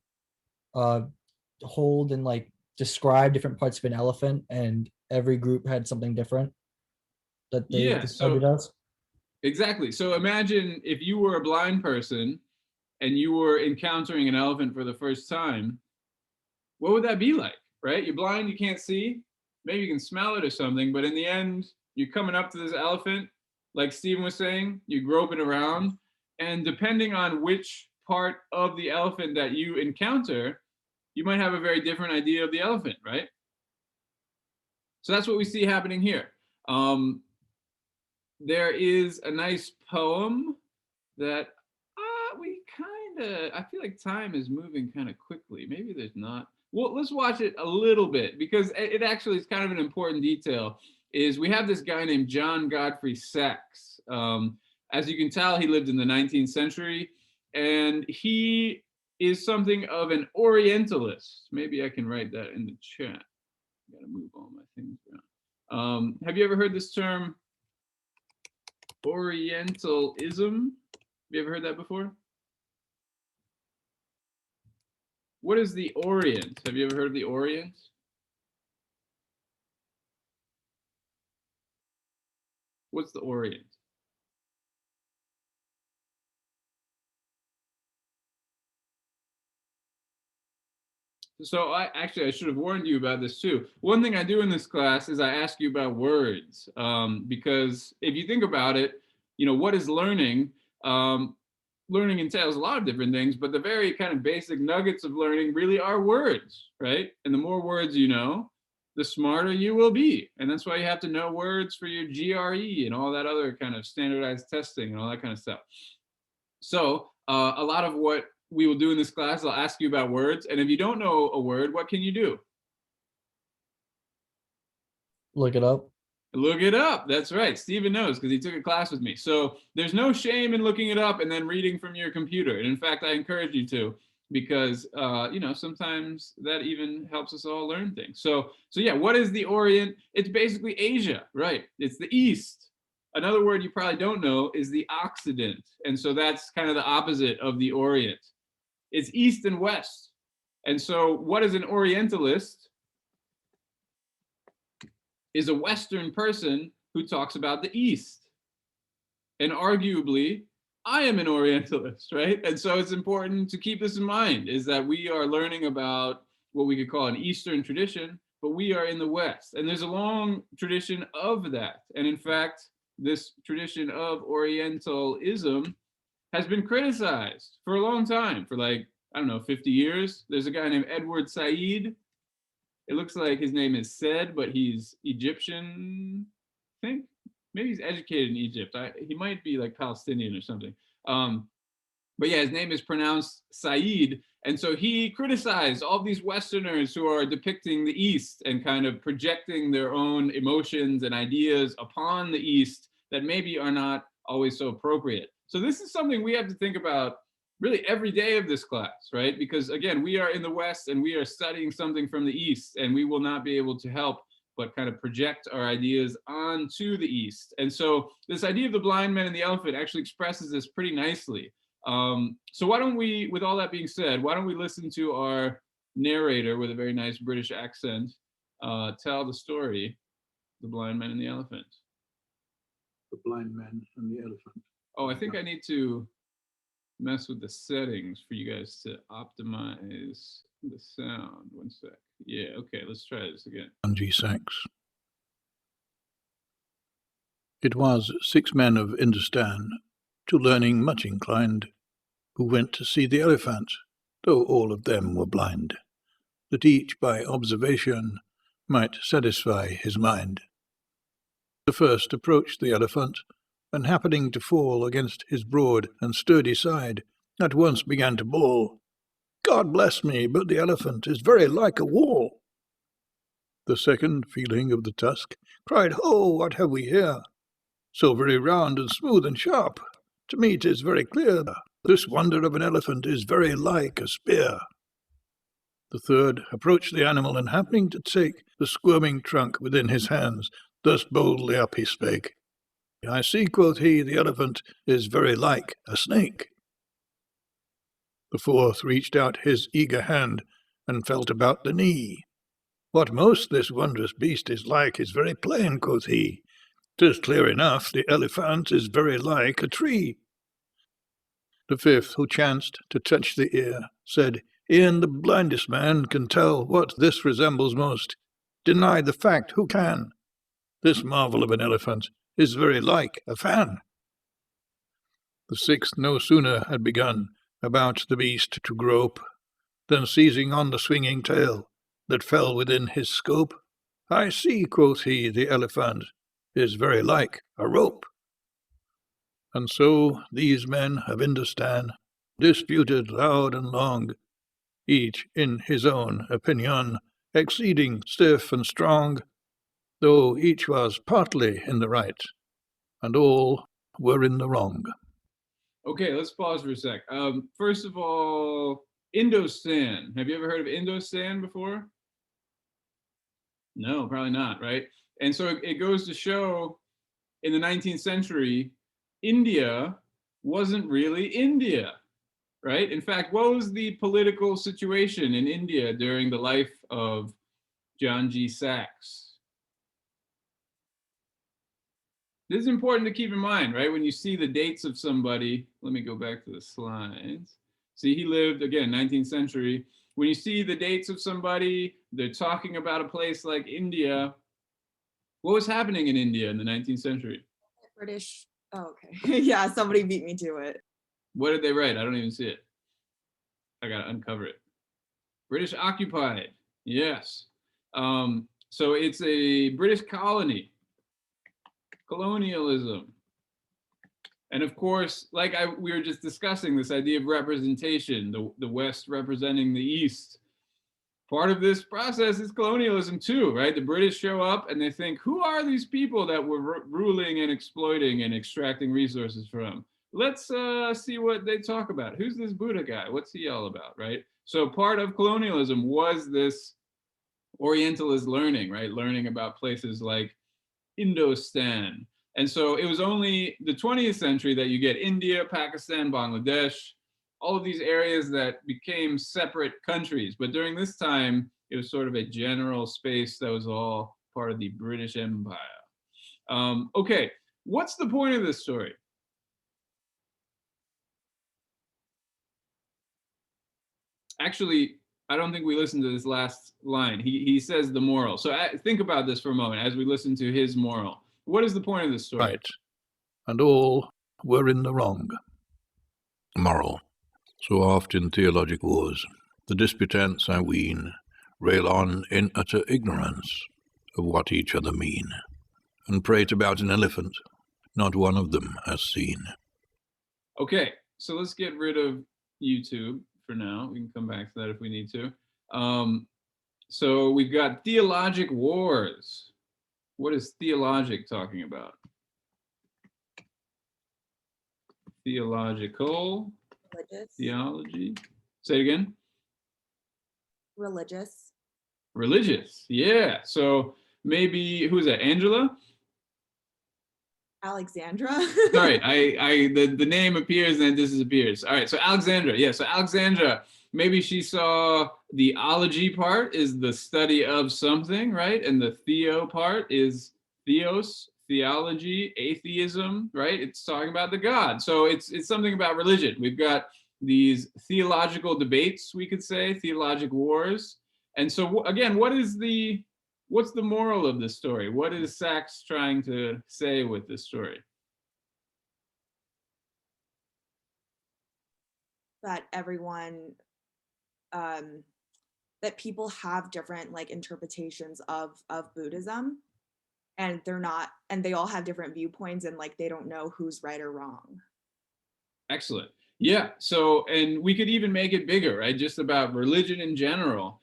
hold and like describe different parts of an elephant, and every group had something different that they described it as. Exactly. So imagine if you were a blind person and you were encountering an elephant for the first time, what would that be like, right? You're blind, you can't see, maybe you can smell it or something, but in the end, you're coming up to this elephant, like Stephen was saying, you're groping around, and depending on which part of the elephant that you encounter, you might have a very different idea of the elephant, right? So that's what we see happening here. There is a nice poem that I feel like time is moving kind of quickly. Maybe there's not. Well, let's watch it a little bit because it actually is kind of an important detail. Is we have this guy named John Godfrey Saxe. As you can tell, he lived in the 19th century, and he is something of an Orientalist. Maybe I can write that in the chat. I gotta move all my things around. Have you ever heard this term, Orientalism? Have you ever heard that before? What is the Orient? Have you ever heard of the Orient? What's the Orient? So I should have warned you about this too. One thing I do in this class is I ask you about words, because if you think about it, what is learning? Learning entails a lot of different things, but the very kind of basic nuggets of learning really are words, right? And the more words you know, the smarter you will be. And that's why you have to know words for your GRE and all that other kind of standardized testing and all that kind of stuff. So a lot of what we will do in this class, I'll ask you about words. And if you don't know a word, what can you do? Look it up. Look it up. That's right. Steven knows because he took a class with me. So there's no shame in looking it up and then reading from your computer. And in fact, I encourage you to, because sometimes that even helps us all learn things. So yeah, what is the Orient? It's basically Asia, right? It's the East. Another word you probably don't know is the Occident. And so that's kind of the opposite of the Orient. It's East and West. And so what is an Orientalist? Is a Western person who talks about the East. And arguably, I am an Orientalist, right? And so it's important to keep this in mind, is that we are learning about what we could call an Eastern tradition, but we are in the West. And there's a long tradition of that. And in fact, this tradition of Orientalism has been criticized for a long time, for 50 years. There's a guy named Edward Said. It looks like his name is Said, but he's Egyptian, I think. Maybe he's educated in Egypt. He might be like Palestinian or something. But yeah, his name is pronounced Said. And so he criticized all these Westerners who are depicting the East and kind of projecting their own emotions and ideas upon the East that maybe are not always so appropriate. So this is something we have to think about really every day of this class, right? Because again, we are in the West and we are studying something from the East, and we will not be able to help but kind of project our ideas onto the East. And so this idea of the blind man and the elephant actually expresses this pretty nicely. So why don't we, with all that being said, why don't we listen to our narrator with a very nice British accent tell the story, The Blind Man and the Elephant. The Blind Man and the Elephant. Oh, I think I need to mess with the settings for you guys to optimize the sound. One sec. Yeah, okay, let's try this again. G. Sachs. It was 6 men of Hindustan, to learning much inclined, who went to see the elephant, though all of them were blind, that each by observation might satisfy his mind. The first approached the elephant, and happening to fall against his broad and sturdy side, at once began to bawl, "God bless me, but the elephant is very like a wall." The second, feeling of the tusk, cried, "Ho, what have we here? So very round and smooth and sharp, to me 'tis very clear, this wonder of an elephant is very like a spear." The third approached the animal, and happening to take the squirming trunk within his hands, thus boldly up he spake, "I see," quoth he, "the elephant is very like a snake." The fourth reached out his eager hand, and felt about the knee. "What most this wondrous beast is like is very plain," quoth he, "'tis clear enough, the elephant is very like a tree." The fifth, who chanced to touch the ear, said, "E'en the blindest man can tell what this resembles most. Deny the fact who can? This marvel of an elephant is very like a fan." The sixth no sooner had begun about the beast to grope, Then seizing on the swinging tail that fell within his scope, I see, quoth he, the elephant is very like a rope. And so these men of Hindustan disputed loud and long, each in his own opinion, exceeding stiff and strong, though each was partly in the right, and all were in the wrong. Okay, let's pause for a sec. First of all, Indostan. Have you ever heard of Indostan before? No, probably not, right? And so it goes to show in the 19th century, India wasn't really India, right? In fact, what was the political situation in India during the life of John G. Sachs? This is important to keep in mind, right? When you see the dates of somebody, let me go back to the slides. See, he lived, again, 19th century. When you see the dates of somebody, they're talking about a place like India. What was happening in India in the 19th century? British. Oh, okay. Yeah, somebody beat me to it. What did they write? I don't even see it. I gotta uncover it. British occupied. Yes. So it's a British colony. Colonialism. And of course, like we were just discussing, this idea of representation, the West representing the East. Part of this process is colonialism too, right? The British show up and they think, who are these people that we're ruling and exploiting and extracting resources from? Let's see what they talk about. Who's this Buddha guy? What's he all about, right? So part of colonialism was this Orientalist learning, right? Learning about places like Indostan. And so it was only the 20th century that you get India, Pakistan, Bangladesh, all of these areas that became separate countries. But during this time, it was sort of a general space that was all part of the British Empire. Okay, what's the point of this story? Actually, I don't think we listened to this last line. He says the moral. So think about this for a moment as we listen to his moral. What is the point of this story? Right, and all were in the wrong. Moral. So oft in theologic wars, the disputants, I ween, rail on in utter ignorance of what each other mean, and prate about an elephant not one of them has seen. Okay, so let's get rid of YouTube for now. We can come back to that if we need to. So we've got theologic wars. What is theologic talking about? Theological. Religious. Theology. Say it again. Religious. Religious. Yeah. So maybe who's that? Angela? Alexandra. Sorry, the name appears and then disappears. All right, so Alexandra. Yeah, so Alexandra, maybe she saw the ology part is the study of something, right? And the theo part is theos, theology, atheism, right? It's talking about the God. So it's something about religion. We've got these theological debates, we could say, theologic wars. And so again, what's the moral of this story? What is Sachs trying to say with this story? That everyone, that people have different like interpretations of Buddhism, and they all have different viewpoints, and like they don't know who's right or wrong. Excellent. Yeah. So, and we could even make it bigger, right? Just about religion in general.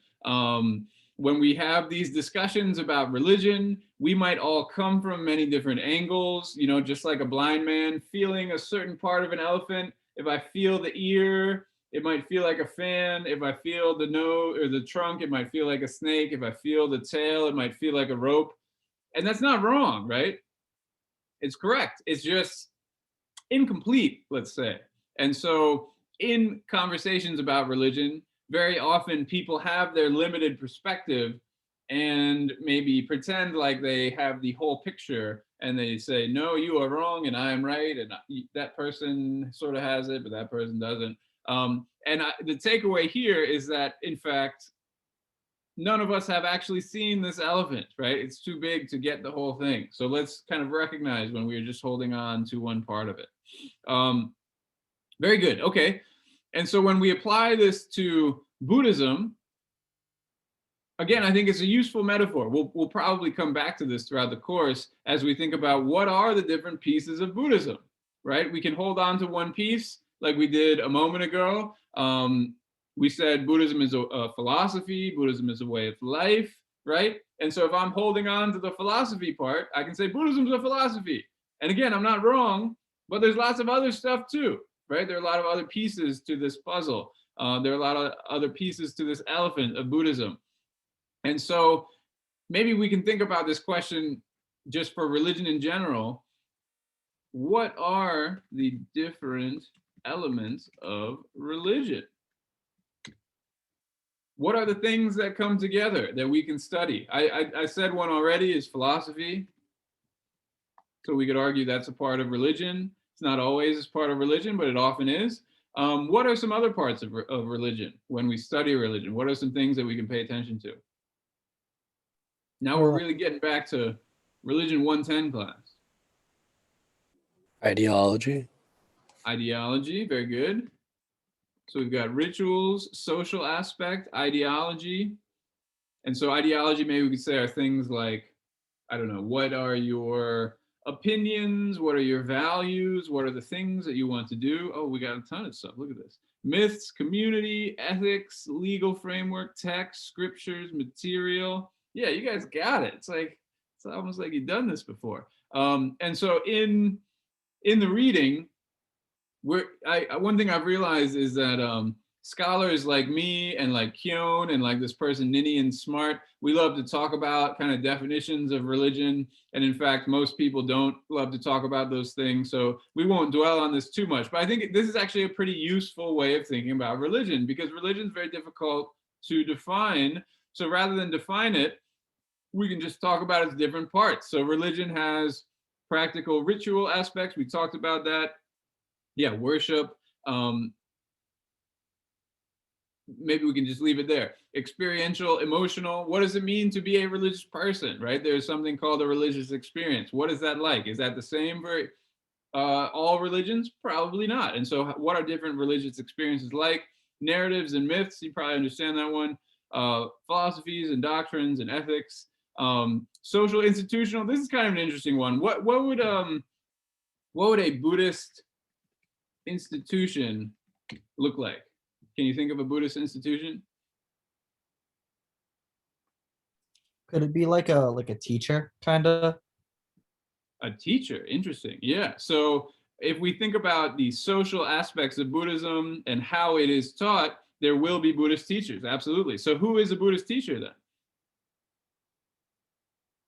When we have these discussions about religion, we might all come from many different angles, you know, just like a blind man feeling a certain part of an elephant. If I feel the ear, it might feel like a fan. If I feel the nose or the trunk, it might feel like a snake. If I feel the tail, it might feel like a rope. And that's not wrong, right? It's correct. It's just incomplete, let's say. And so in conversations about religion, very often people have their limited perspective and maybe pretend like they have the whole picture, and they say, no, you are wrong and I am right, and that person sort of has it, but that person doesn't. The takeaway here is that, in fact, none of us have actually seen this elephant, right? It's too big to get the whole thing. So let's kind of recognize when we're just holding on to one part of it. Very good. Okay. And so when we apply this to Buddhism, again, I think it's a useful metaphor. We'll probably come back to this throughout the course as we think about what are the different pieces of Buddhism, right? We can hold on to one piece like we did a moment ago. We said Buddhism is a philosophy, Buddhism is a way of life, right? And so if I'm holding on to the philosophy part, I can say Buddhism's a philosophy. And again, I'm not wrong, but there's lots of other stuff too, right? There are a lot of other pieces to this puzzle. There are a lot of other pieces to this elephant of Buddhism. And so maybe we can think about this question just for religion in general. What are the different elements of religion? What are the things that come together that we can study? I said one already is philosophy. So we could argue that's a part of religion. It's not always part of religion, but it often is. What are some other parts of religion when we study religion? What are some things that we can pay attention to? Now we're really getting back to Religion 110 class. Ideology. Ideology, very good. So we've got rituals, social aspect, ideology. And so ideology, maybe we could say, are things like, I don't know, what are your opinions? What are your values? What are the things that you want to do? Oh, we got a ton of stuff. Look at this. Myths, community, ethics, legal framework, text, scriptures, material. Yeah, you guys got it. It's almost like you've done this before. And so in the reading, one thing I've realized is that scholars like me and like Kyon and like this person Ninian Smart, we love to talk about kind of definitions of religion. And in fact, most people don't love to talk about those things. So we won't dwell on this too much. But I think this is actually a pretty useful way of thinking about religion, because religion is very difficult to define. So rather than define it, we can just talk about its different parts. So religion has practical ritual aspects. We talked about that. Yeah, worship. Maybe we can just leave it there. Experiential, emotional. What does it mean to be a religious person, right? There's something called a religious experience. What is that like? Is that the same for all religions? Probably not. And so what are different religious experiences like? Narratives and myths, you probably understand that one. Philosophies and doctrines and ethics. Social, institutional. This is kind of an interesting one. What would a Buddhist institution look like? Can you think of a Buddhist institution? Could it be like a teacher, kind of? A teacher, interesting. Yeah. So if we think about the social aspects of Buddhism and how it is taught, there will be Buddhist teachers, absolutely. So who is a Buddhist teacher then?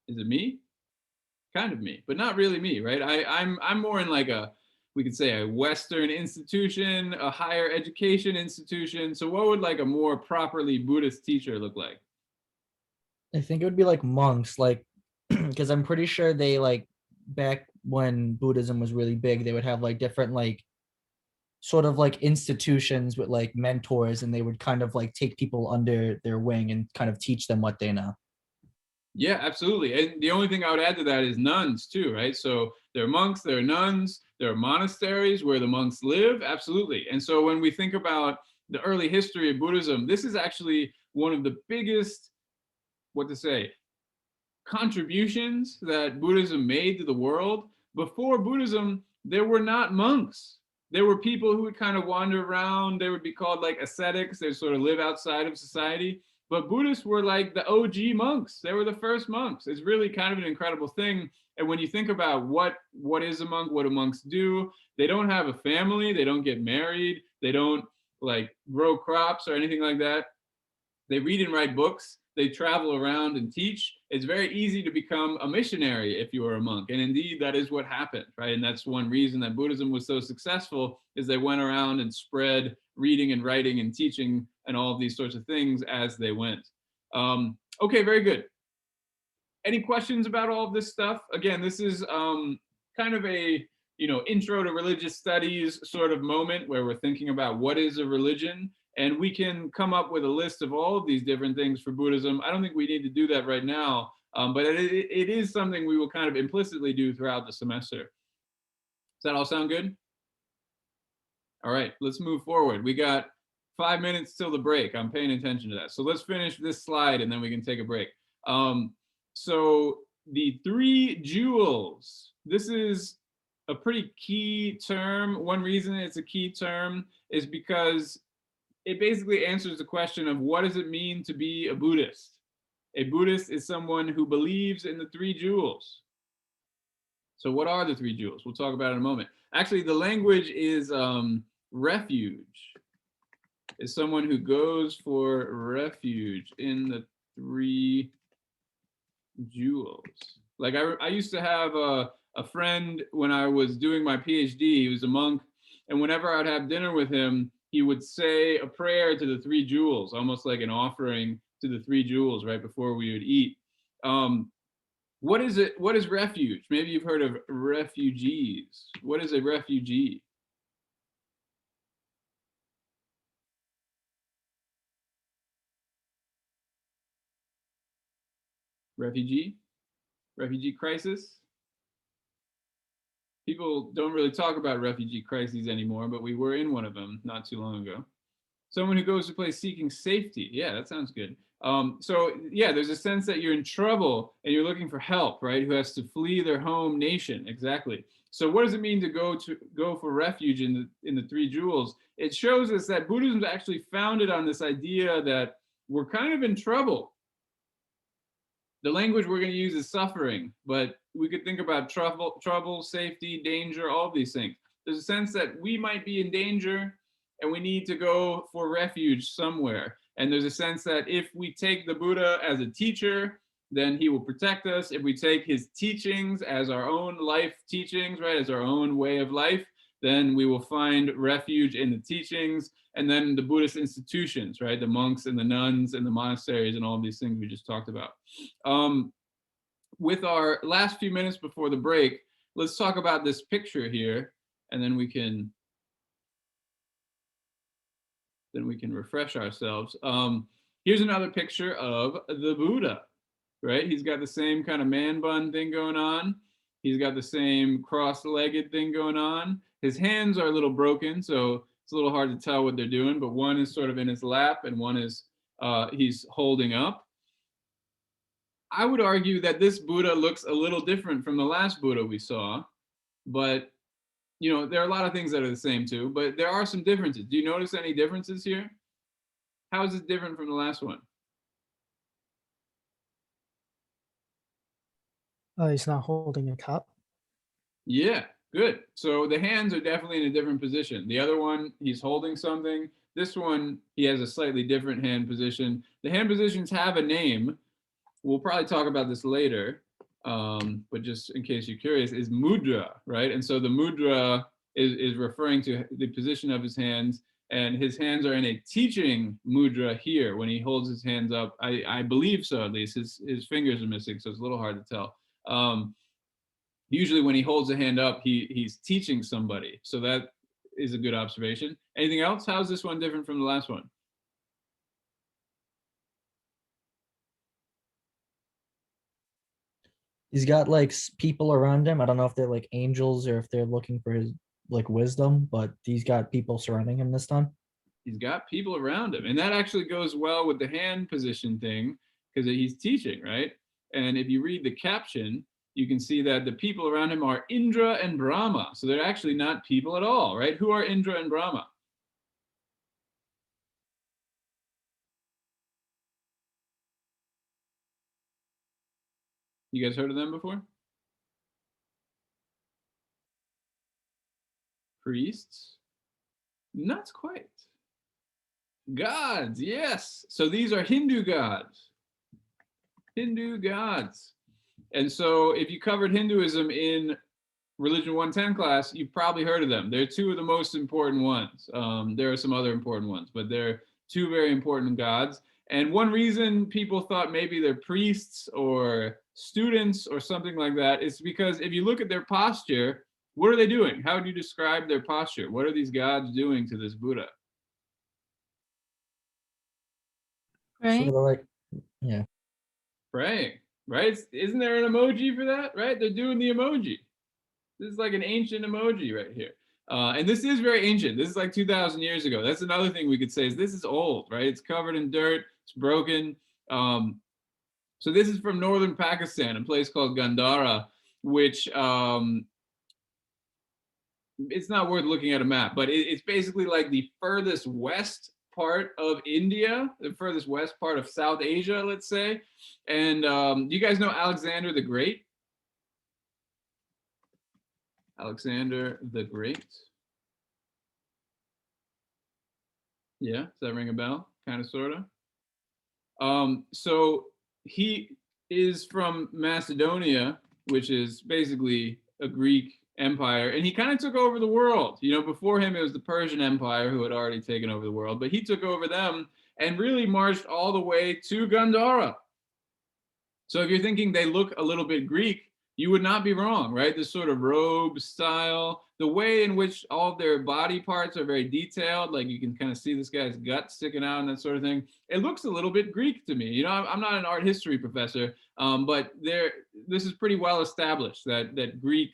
Is it me? Kind of me, but not really me, right? I'm more in like we could say a Western institution, a higher education institution. So what would like a more properly Buddhist teacher look like? I think it would be like monks, like, because I'm pretty sure they like back when Buddhism was really big, they would have like different like sort of like institutions with like mentors, and they would kind of like take people under their wing and kind of teach them what they know. Yeah, absolutely. And the only thing I would add to that is nuns too, right? So there are monks, there are nuns, there are monasteries where the monks live, absolutely. And so when we think about the early history of Buddhism, this is actually one of the biggest, contributions that Buddhism made to the world. Before Buddhism, there were not monks. There were people who would kind of wander around. They would be called like ascetics. They sort of live outside of society. But Buddhists were like the OG monks. They were the first monks. It's really kind of an incredible thing. And when you think about what is a monk, what do monks do? They don't have a family. They don't get married. They don't like grow crops or anything like that. They read and write books. They travel around and teach. It's very easy to become a missionary if you are a monk. And indeed, that is what happened, right? And that's one reason that Buddhism was so successful, is they went around and spread reading and writing and teaching and all of these sorts of things as they went. Okay, very good. Any questions about all of this stuff? Again, this is kind of a intro to religious studies sort of moment where we're thinking about what is a religion, and we can come up with a list of all of these different things for Buddhism. I don't think we need to do that right now, but it is something we will kind of implicitly do throughout the semester. Does that all sound good? All right, let's move forward. We got 5 minutes till the break. I'm paying attention to that. So let's finish this slide and then we can take a break. So the 3 jewels, this is a pretty key term. One reason it's a key term is because it basically answers the question of what does it mean to be a Buddhist? A Buddhist is someone who believes in the 3 jewels. So what are the 3 jewels? We'll talk about it in a moment. Actually, the language is refuge. Is someone who goes for refuge in the 3 jewels. Like I used to have a friend when I was doing my PhD. He was a monk, and whenever I'd have dinner with him, he would say a prayer to the 3 jewels, almost like an offering to the 3 jewels right before we would eat. What is it? What is refuge? Maybe you've heard of refugees. What is a refugee? Refugee crisis. People don't really talk about refugee crises anymore, but we were in one of them not too long ago. Someone who goes to a place seeking safety. Yeah, that sounds good. So yeah, there's a sense that you're in trouble and you're looking for help, right? Who has to flee their home nation. Exactly. So what does it mean to go for refuge in the 3 jewels? It shows us that Buddhism is actually founded on this idea that we're kind of in trouble. The language we're going to use is suffering, but we could think about trouble, safety, danger, all of these things. There's a sense that we might be in danger and we need to go for refuge somewhere. And there's a sense that if we take the Buddha as a teacher, then he will protect us. If we take his teachings as our own life teachings, right, as our own way of life, then we will find refuge in the teachings, and then the Buddhist institutions, right, the monks and the nuns and the monasteries and all of these things we just talked about. With our last few minutes before the break, let's talk about this picture here, and then we can refresh ourselves. Here's another picture of the Buddha, right? He's got the same kind of man bun thing going on. He's got the same cross-legged thing going on. His hands are a little broken, so it's a little hard to tell what they're doing, but one is sort of in his lap and one is he's holding up. I would argue that this Buddha looks a little different from the last Buddha we saw, but you know, there are a lot of things that are the same too, but there are some differences. Do you notice any differences here? How is it different from the last one? He's not holding a cup. Yeah, good. So the hands are definitely in a different position. The other one, he's holding something. This one, he has a slightly different hand position. The hand positions have a name. We'll probably talk about this later, but just in case you're curious, is mudra, right? And so the mudra is referring to the position of his hands, and his hands are in a teaching mudra here when he holds his hands up. I believe so, at least. His fingers are missing, so it's a little hard to tell. Usually when he holds a hand up, he's teaching somebody. So that is a good observation. Anything else? How's this one different from the last one? He's got like people around him. I don't know if they're like angels or if they're looking for his like wisdom, but he's got people surrounding him this time. He's got people around him. And that actually goes well with the hand position thing because he's teaching, right? And if you read the caption, you can see that the people around him are Indra and Brahma. So they're actually not people at all, right? Who are Indra and Brahma? You guys heard of them before? Priests? Not quite. Gods, yes. So these are Hindu gods. Hindu gods. And so if you covered Hinduism in Religion 110 class, you've probably heard of them. They're 2 of the most important ones. There are some other important ones, but they're 2 very important gods. And one reason people thought maybe they're priests or students or something like that is because if you look at their posture, what are they doing? How would you describe their posture? What are these gods doing to this Buddha? Right? Sort of like, yeah. Praying, right? Isn't there an emoji for that, right? They're doing the emoji. This is like an ancient emoji right here. And this is very ancient. This is like 2,000 years ago. That's another thing we could say is this is old, right? It's covered in dirt, it's broken. So this is from northern Pakistan, a place called Gandhara, which it's not worth looking at a map, but it's basically like the furthest west part of India, the furthest west part of South Asia, let's say. And do you guys know Alexander the Great? Alexander the Great. Yeah, does that ring a bell? Kind of, sort of. So he is from Macedonia, which is basically a Greek empire, and he kind of took over the world. You know, before him, it was the Persian Empire who had already taken over the world, but he took over them and really marched all the way to Gandhara. So if you're thinking they look a little bit Greek, you would not be wrong, right? This sort of robe style, the way in which all of their body parts are very detailed, like you can kind of see this guy's gut sticking out and that sort of thing. It looks a little bit Greek to me. You know, I'm not an art history professor, but this is pretty well established that Greek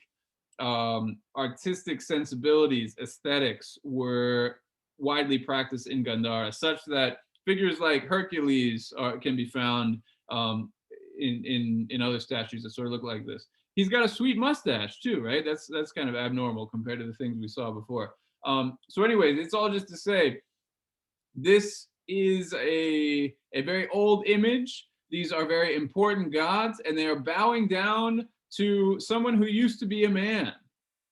artistic sensibilities, aesthetics were widely practiced in Gandhara, such that figures like Hercules can be found in other statues that sort of look like this. He's got a sweet mustache too, right? That's kind of abnormal compared to the things we saw before. So anyways, it's all just to say, this is a very old image. These are very important gods, and they are bowing down to someone who used to be a man,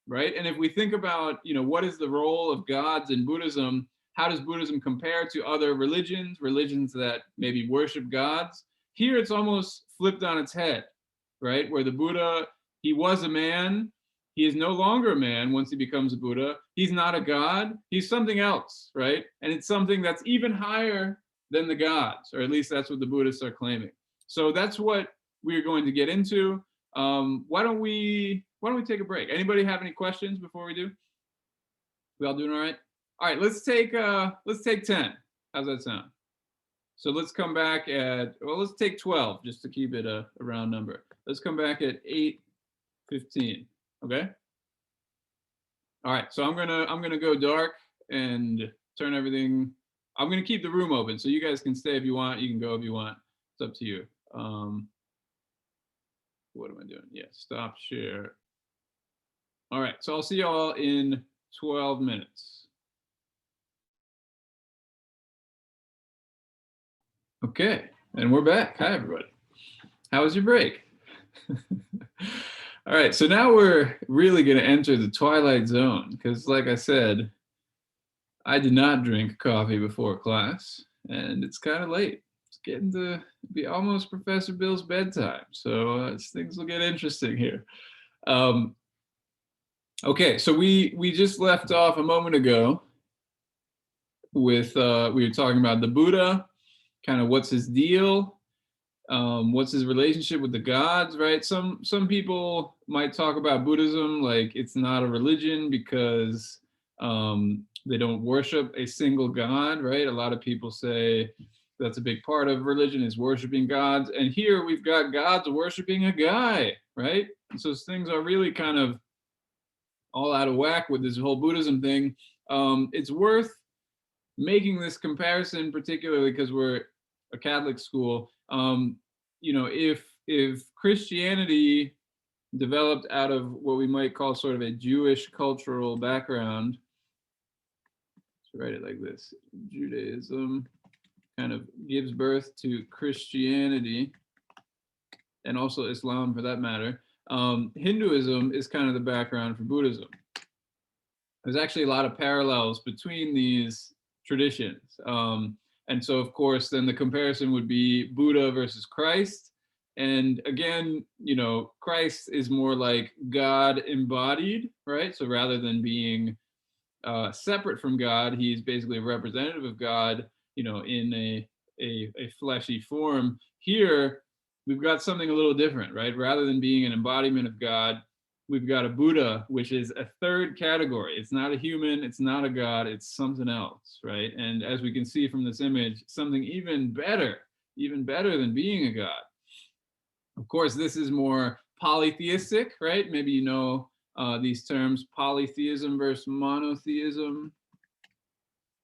right? And if we think about, you know, what is the role of gods in Buddhism? How does Buddhism compare to other religions that maybe worship gods? Here it's almost flipped on its head, right? Where the Buddha, he was a man, he is no longer a man once he becomes a Buddha. He's not a god, he's something else, right? And it's something that's even higher than the gods, or at least that's what the Buddhists are claiming. So that's what we're going to get into. Why don't we take a break? Anybody have any questions before we do? We all doing all right? All right, let's take 10. How's that sound? So let's come back at, well, let's take 12 just to keep it a round number. Let's come back at 8:15. Okay. All right. So I'm gonna go dark and turn everything. I'm gonna keep the room open so you guys can stay if you want. You can go if you want. It's up to you. What am I doing? Yeah. Stop share. All right. So I'll see y'all in 12 minutes. Okay, and we're back. Hi, everybody. How was your break? All right, so now we're really going to enter the twilight zone because, like I said, I did not drink coffee before class, and it's kind of late. It's getting to be almost Professor Bill's bedtime, so things will get interesting here. Okay, so we just left off a moment ago with, we were talking about the Buddha, kind of what's his deal, what's his relationship with the gods, right? Some people might talk about Buddhism like it's not a religion because they don't worship a single god, right? A lot of people say that's a big part of religion is worshiping gods. And here we've got gods worshiping a guy, right? So things are really kind of all out of whack with this whole Buddhism thing. It's worth making this comparison, particularly because we're a Catholic school. You know, if Christianity developed out of what we might call sort of a Jewish cultural background, let's write it like this: Judaism kind of gives birth to Christianity, and also Islam for that matter. Hinduism is kind of the background for Buddhism. There's actually a lot of parallels between these traditions. And so, of course, then the comparison would be Buddha versus Christ. And again, you know, Christ is more like God embodied, right? So rather than being separate from God, he's basically a representative of God, you know, in a fleshy form. Here, we've got something a little different, right? Rather than being an embodiment of God, we've got a Buddha, which is a third category. It's not a human, it's not a god, it's something else, right? And as we can see from this image, something even better than being a god. Of course, this is more polytheistic, right? Maybe you know these terms, polytheism versus monotheism.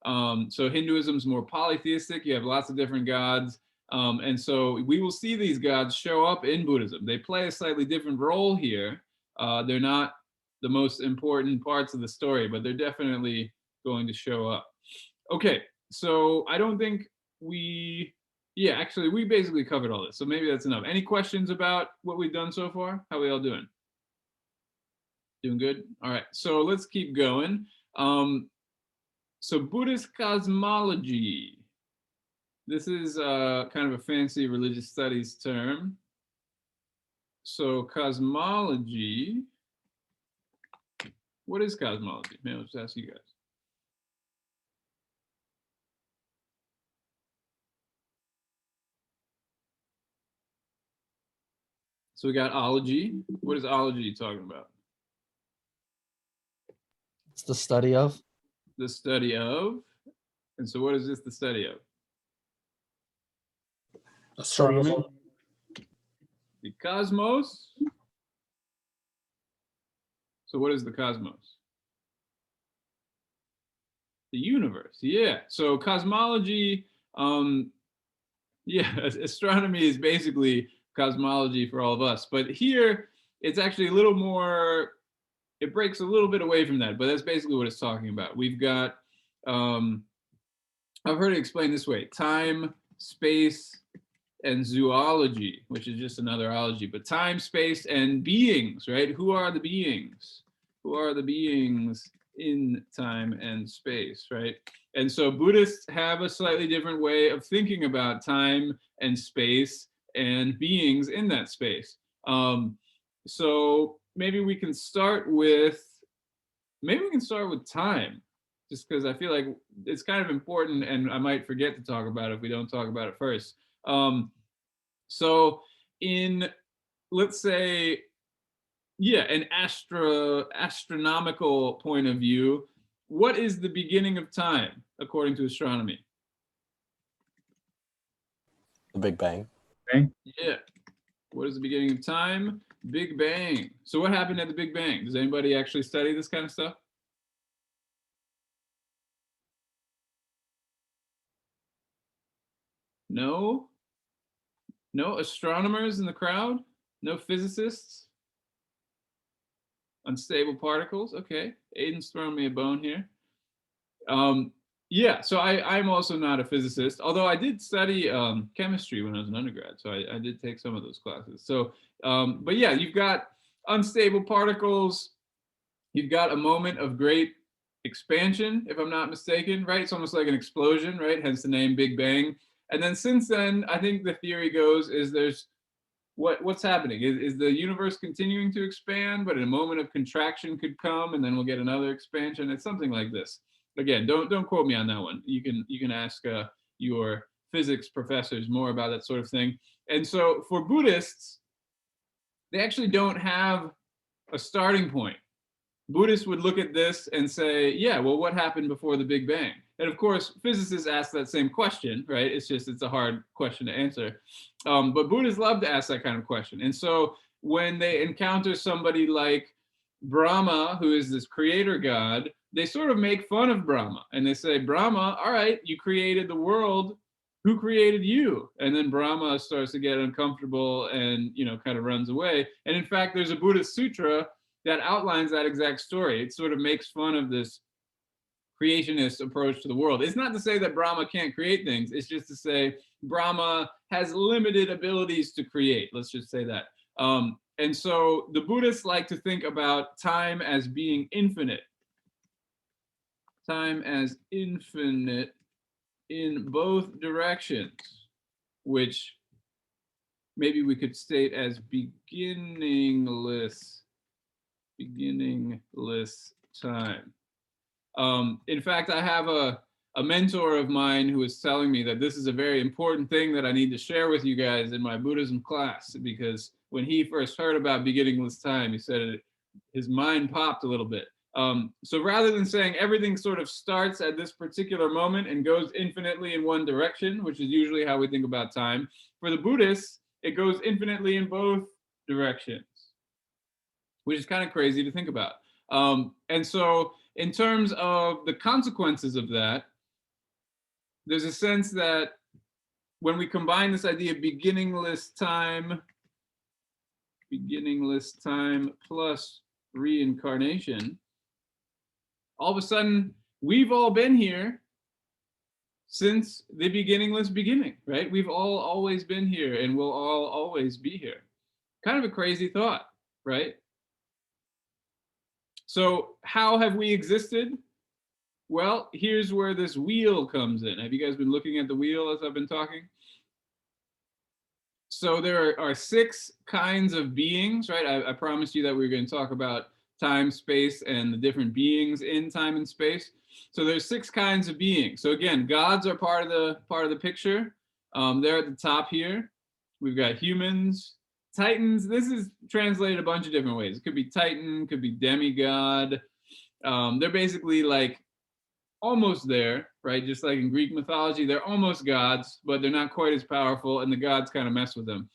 So Hinduism is more polytheistic. You have lots of different gods. And so we will see these gods show up in Buddhism. They play a slightly different role here. They're not the most important parts of the story, but they're definitely going to show up. Okay, so I don't think actually we basically covered all this. So maybe that's enough. Any questions about what we've done so far? How are we all doing? Doing good? All right, so let's keep going. So Buddhist cosmology. This is kind of a fancy religious studies term. So cosmology, what is cosmology? Maybe I'll just ask you guys. So we got ology. What is ology talking about? It's the study of. The study of. And so what is this the study of? Astronomy. The cosmos. So what is the cosmos? The universe. Yeah. So cosmology, astronomy is basically cosmology for all of us. But here it's actually a little more, it breaks a little bit away from that, but that's basically what it's talking about. We've got, I've heard it explained this way: time, space, and zoology, which is just another ology, but time, space, and beings, right? Who are the beings? Who are the beings in time and space, right? And so Buddhists have a slightly different way of thinking about time and space and beings in that space. So maybe we can start with time, just because I feel like it's kind of important and I might forget to talk about it if we don't talk about it first. So in, let's say, an astronomical point of view, what is the beginning of time according to astronomy? The Big Bang. Yeah. What is the beginning of time? Big Bang. So what happened at the Big Bang? Does anybody actually study this kind of stuff? No? No astronomers in the crowd? No physicists? Unstable particles? Okay. Aiden's throwing me a bone here. So I'm also not a physicist, although I did study chemistry when I was an undergrad. So I did take some of those classes. So, but yeah, you've got unstable particles. You've got a moment of great expansion, if I'm not mistaken, right? It's almost like an explosion, right? Hence the name Big Bang. And then since then, I think the theory goes is there's what's happening? Is the universe continuing to expand, but a moment of contraction could come and then we'll get another expansion? It's something like this. Again, don't quote me on that one. You can ask your physics professors more about that sort of thing. And so for Buddhists, they actually don't have a starting point. Buddhists would look at this and say, yeah, well, what happened before the Big Bang? And of course, physicists ask that same question, right? It's a hard question to answer. But Buddhists love to ask that kind of question. And so when they encounter somebody like Brahma, who is this creator god, they sort of make fun of Brahma. And they say, Brahma, all right, you created the world. Who created you? And then Brahma starts to get uncomfortable and, kind of runs away. And in fact, there's a Buddhist sutra that outlines that exact story. It sort of makes fun of this creationist approach to the world. It's not to say that Brahma can't create things. It's just to say Brahma has limited abilities to create. Let's just say that. And so the Buddhists like to think about time as being infinite. Time as infinite in both directions, which maybe we could state as beginningless time. In fact, I have a mentor of mine who is telling me that this is a very important thing that I need to share with you guys in my Buddhism class, because when he first heard about beginningless time, he said his mind popped a little bit. So rather than saying everything sort of starts at this particular moment and goes infinitely in one direction, which is usually how we think about time, for the Buddhists, it goes infinitely in both directions. which is kind of crazy to think about. And so in terms of the consequences of that, there's a sense that when we combine this idea of beginningless time plus reincarnation, all of a sudden we've all been here since the beginningless beginning, right? We've all always been here and we'll all always be here. Kind of a crazy thought, right? So how have we existed? Well, here's where this wheel comes in. Have you guys been looking at the wheel as I've been talking? So there are 6 kinds of beings, right? I promised you that we were going to talk about time, space, and the different beings in time and space. So there's 6 kinds of beings. So again, gods are part of the picture. They're at the top here. We've got humans, titans. This is translated a bunch of different ways. It could be titan, could be demigod. They're basically like almost there, right? Just like in Greek mythology, they're almost gods, but they're not quite as powerful, and the gods kind of mess with them.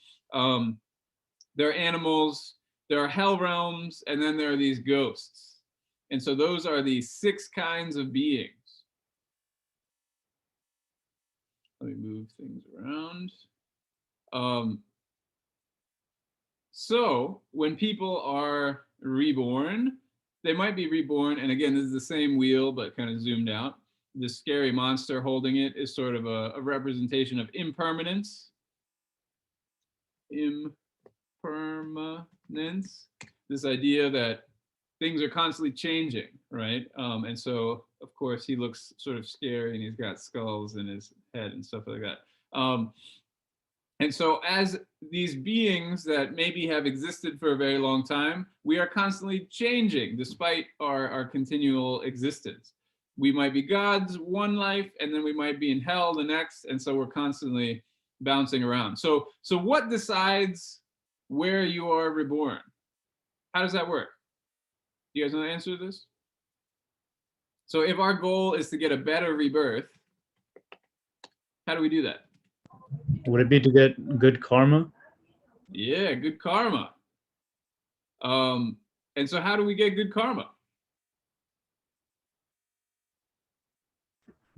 There are animals, there are hell realms, and then there are these ghosts. And so those are the 6 kinds of beings. Let me move things around. So when people are reborn, they might be reborn, and again, this is the same wheel, but kind of zoomed out. This scary monster holding it is sort of a representation of impermanence. Impermanence. This idea that things are constantly changing, right? And so, of course, he looks sort of scary, and he's got skulls in his head and stuff like that. And so as these beings that maybe have existed for a very long time, we are constantly changing despite our continual existence. We might be gods one life, and then we might be in hell the next, and so we're constantly bouncing around. So what decides where you are reborn? How does that work? Do you guys know the answer to this? So if our goal is to get a better rebirth, how do we do that? Would it be to get good karma? Yeah, good karma. And so how do we get good karma?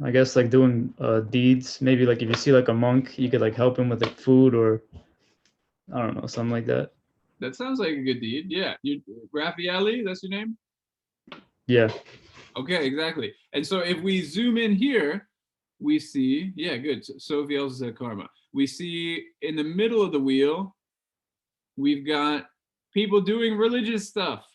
I guess like doing deeds. Maybe like if you see like a monk, you could like help him with like food or I don't know, something like that. That sounds like a good deed. Yeah. Raffaele, that's your name? Yeah. Okay, exactly. And so if we zoom in here, we see, yeah, good. Sophie also said karma. We see in the middle of the wheel, we've got people doing religious stuff.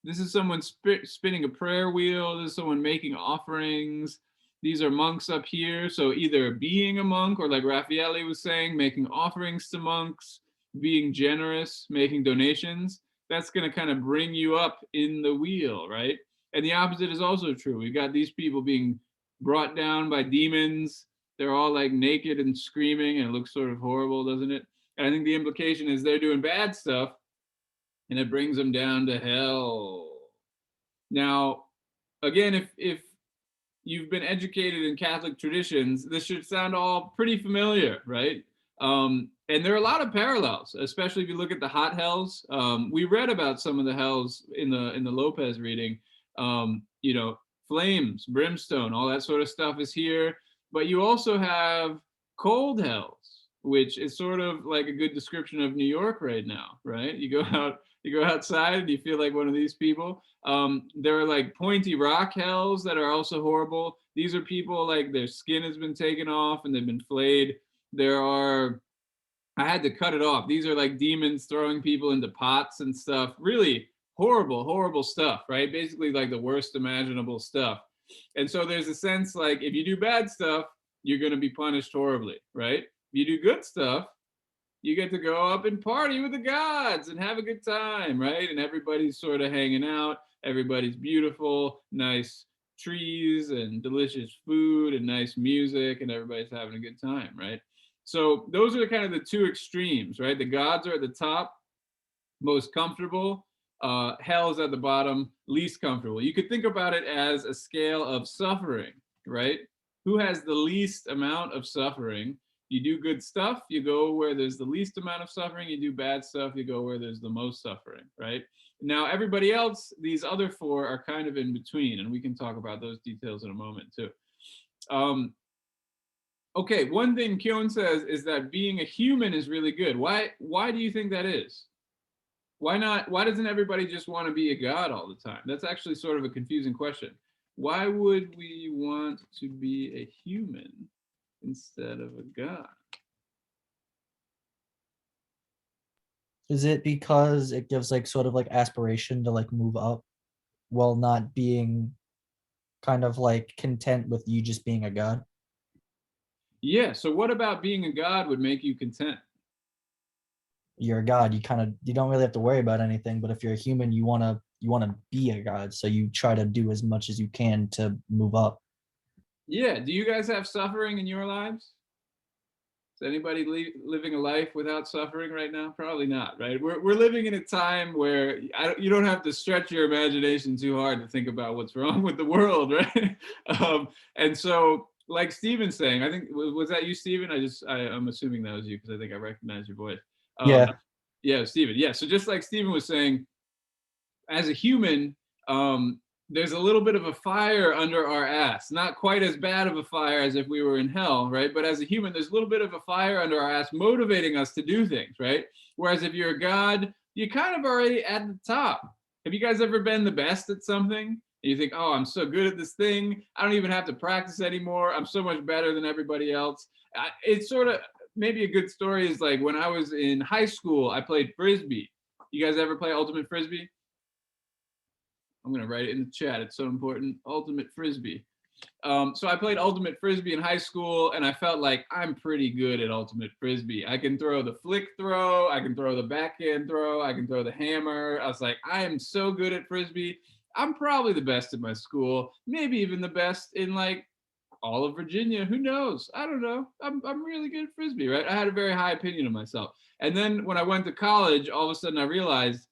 This is someone spinning a prayer wheel. This is someone making offerings. These are monks up here. So either being a monk or like Raffaele was saying, making offerings to monks, being generous, making donations. That's going to kind of bring you up in the wheel, right? And the opposite is also true. We've got these people being brought down by demons. They're all like naked and screaming, and it looks sort of horrible, doesn't it? And I think the implication is they're doing bad stuff, and it brings them down to hell. Now, again, if you've been educated in Catholic traditions, this should sound all pretty familiar, right? And there are a lot of parallels, especially if you look at the hot hells. We read about some of the hells in the Lopez reading. You know, flames, brimstone, all that sort of stuff is here. But you also have cold hells, which is sort of like a good description of New York right now, right? You go outside and you feel like one of these people. There are like pointy rock hells that are also horrible. These are people like their skin has been taken off and they've been flayed. I had to cut it off. These are like demons throwing people into pots and stuff. Really horrible, horrible stuff, right? Basically like the worst imaginable stuff. And so there's a sense like if you do bad stuff, you're going to be punished horribly, right? If you do good stuff, you get to go up and party with the gods and have a good time, right? And everybody's sort of hanging out. Everybody's beautiful, nice trees and delicious food and nice music, and everybody's having a good time, right? So those are kind of the two extremes, right? The gods are at the top, most comfortable. Hell is at the bottom, least comfortable. You could think about it as a scale of suffering, right? Who has the least amount of suffering? You do good stuff, you go where there's the least amount of suffering. You do bad stuff, you go where there's the most suffering, right? Now, everybody else, these other four are kind of in between, and we can talk about those details in a moment too. Okay, one thing Kyon says is that being a human is really good. Why do you think that is? Why not? Why doesn't everybody just want to be a god all the time? That's actually sort of a confusing question. Why would we want to be a human instead of a god? Is it because it gives like sort of like aspiration to like move up while not being kind of like content with you just being a god? Yeah, so what about being a god would make you content? You're a god, you don't really have to worry about anything, but if you're a human, you want to be a god, so you try to do as much as you can to move up. Yeah, do you guys have suffering in your lives? Is anybody living a life without suffering right now? Probably not, right? We're living in a time where you don't have to stretch your imagination too hard to think about what's wrong with the world, right? And so, like Steven's saying, I think, was that you, Steven? I'm assuming that was you because I think I recognize your voice. Yeah. Yeah, Steven. Yeah, so just like Steven was saying, as a human, there's a little bit of a fire under our ass. Not quite as bad of a fire as if we were in hell, right? But as a human, there's a little bit of a fire under our ass motivating us to do things, right? Whereas if you're a god, you're kind of already at the top. Have you guys ever been the best at something? And you think, oh, I'm so good at this thing. I don't even have to practice anymore. I'm so much better than everybody else. It's sort of, maybe a good story is like when I was in high school, I played Frisbee. You guys ever play Ultimate Frisbee? I'm going to write it in the chat. It's so important. Ultimate Frisbee. So I played Ultimate Frisbee in high school, and I felt like I'm pretty good at Ultimate Frisbee. I can throw the flick throw. I can throw the backhand throw. I can throw the hammer. I was like, I am so good at Frisbee. I'm probably the best at my school, maybe even the best in like all of Virginia. Who knows? I don't know. I'm really good at Frisbee, right? I had a very high opinion of myself. And then when I went to college, all of a sudden I realized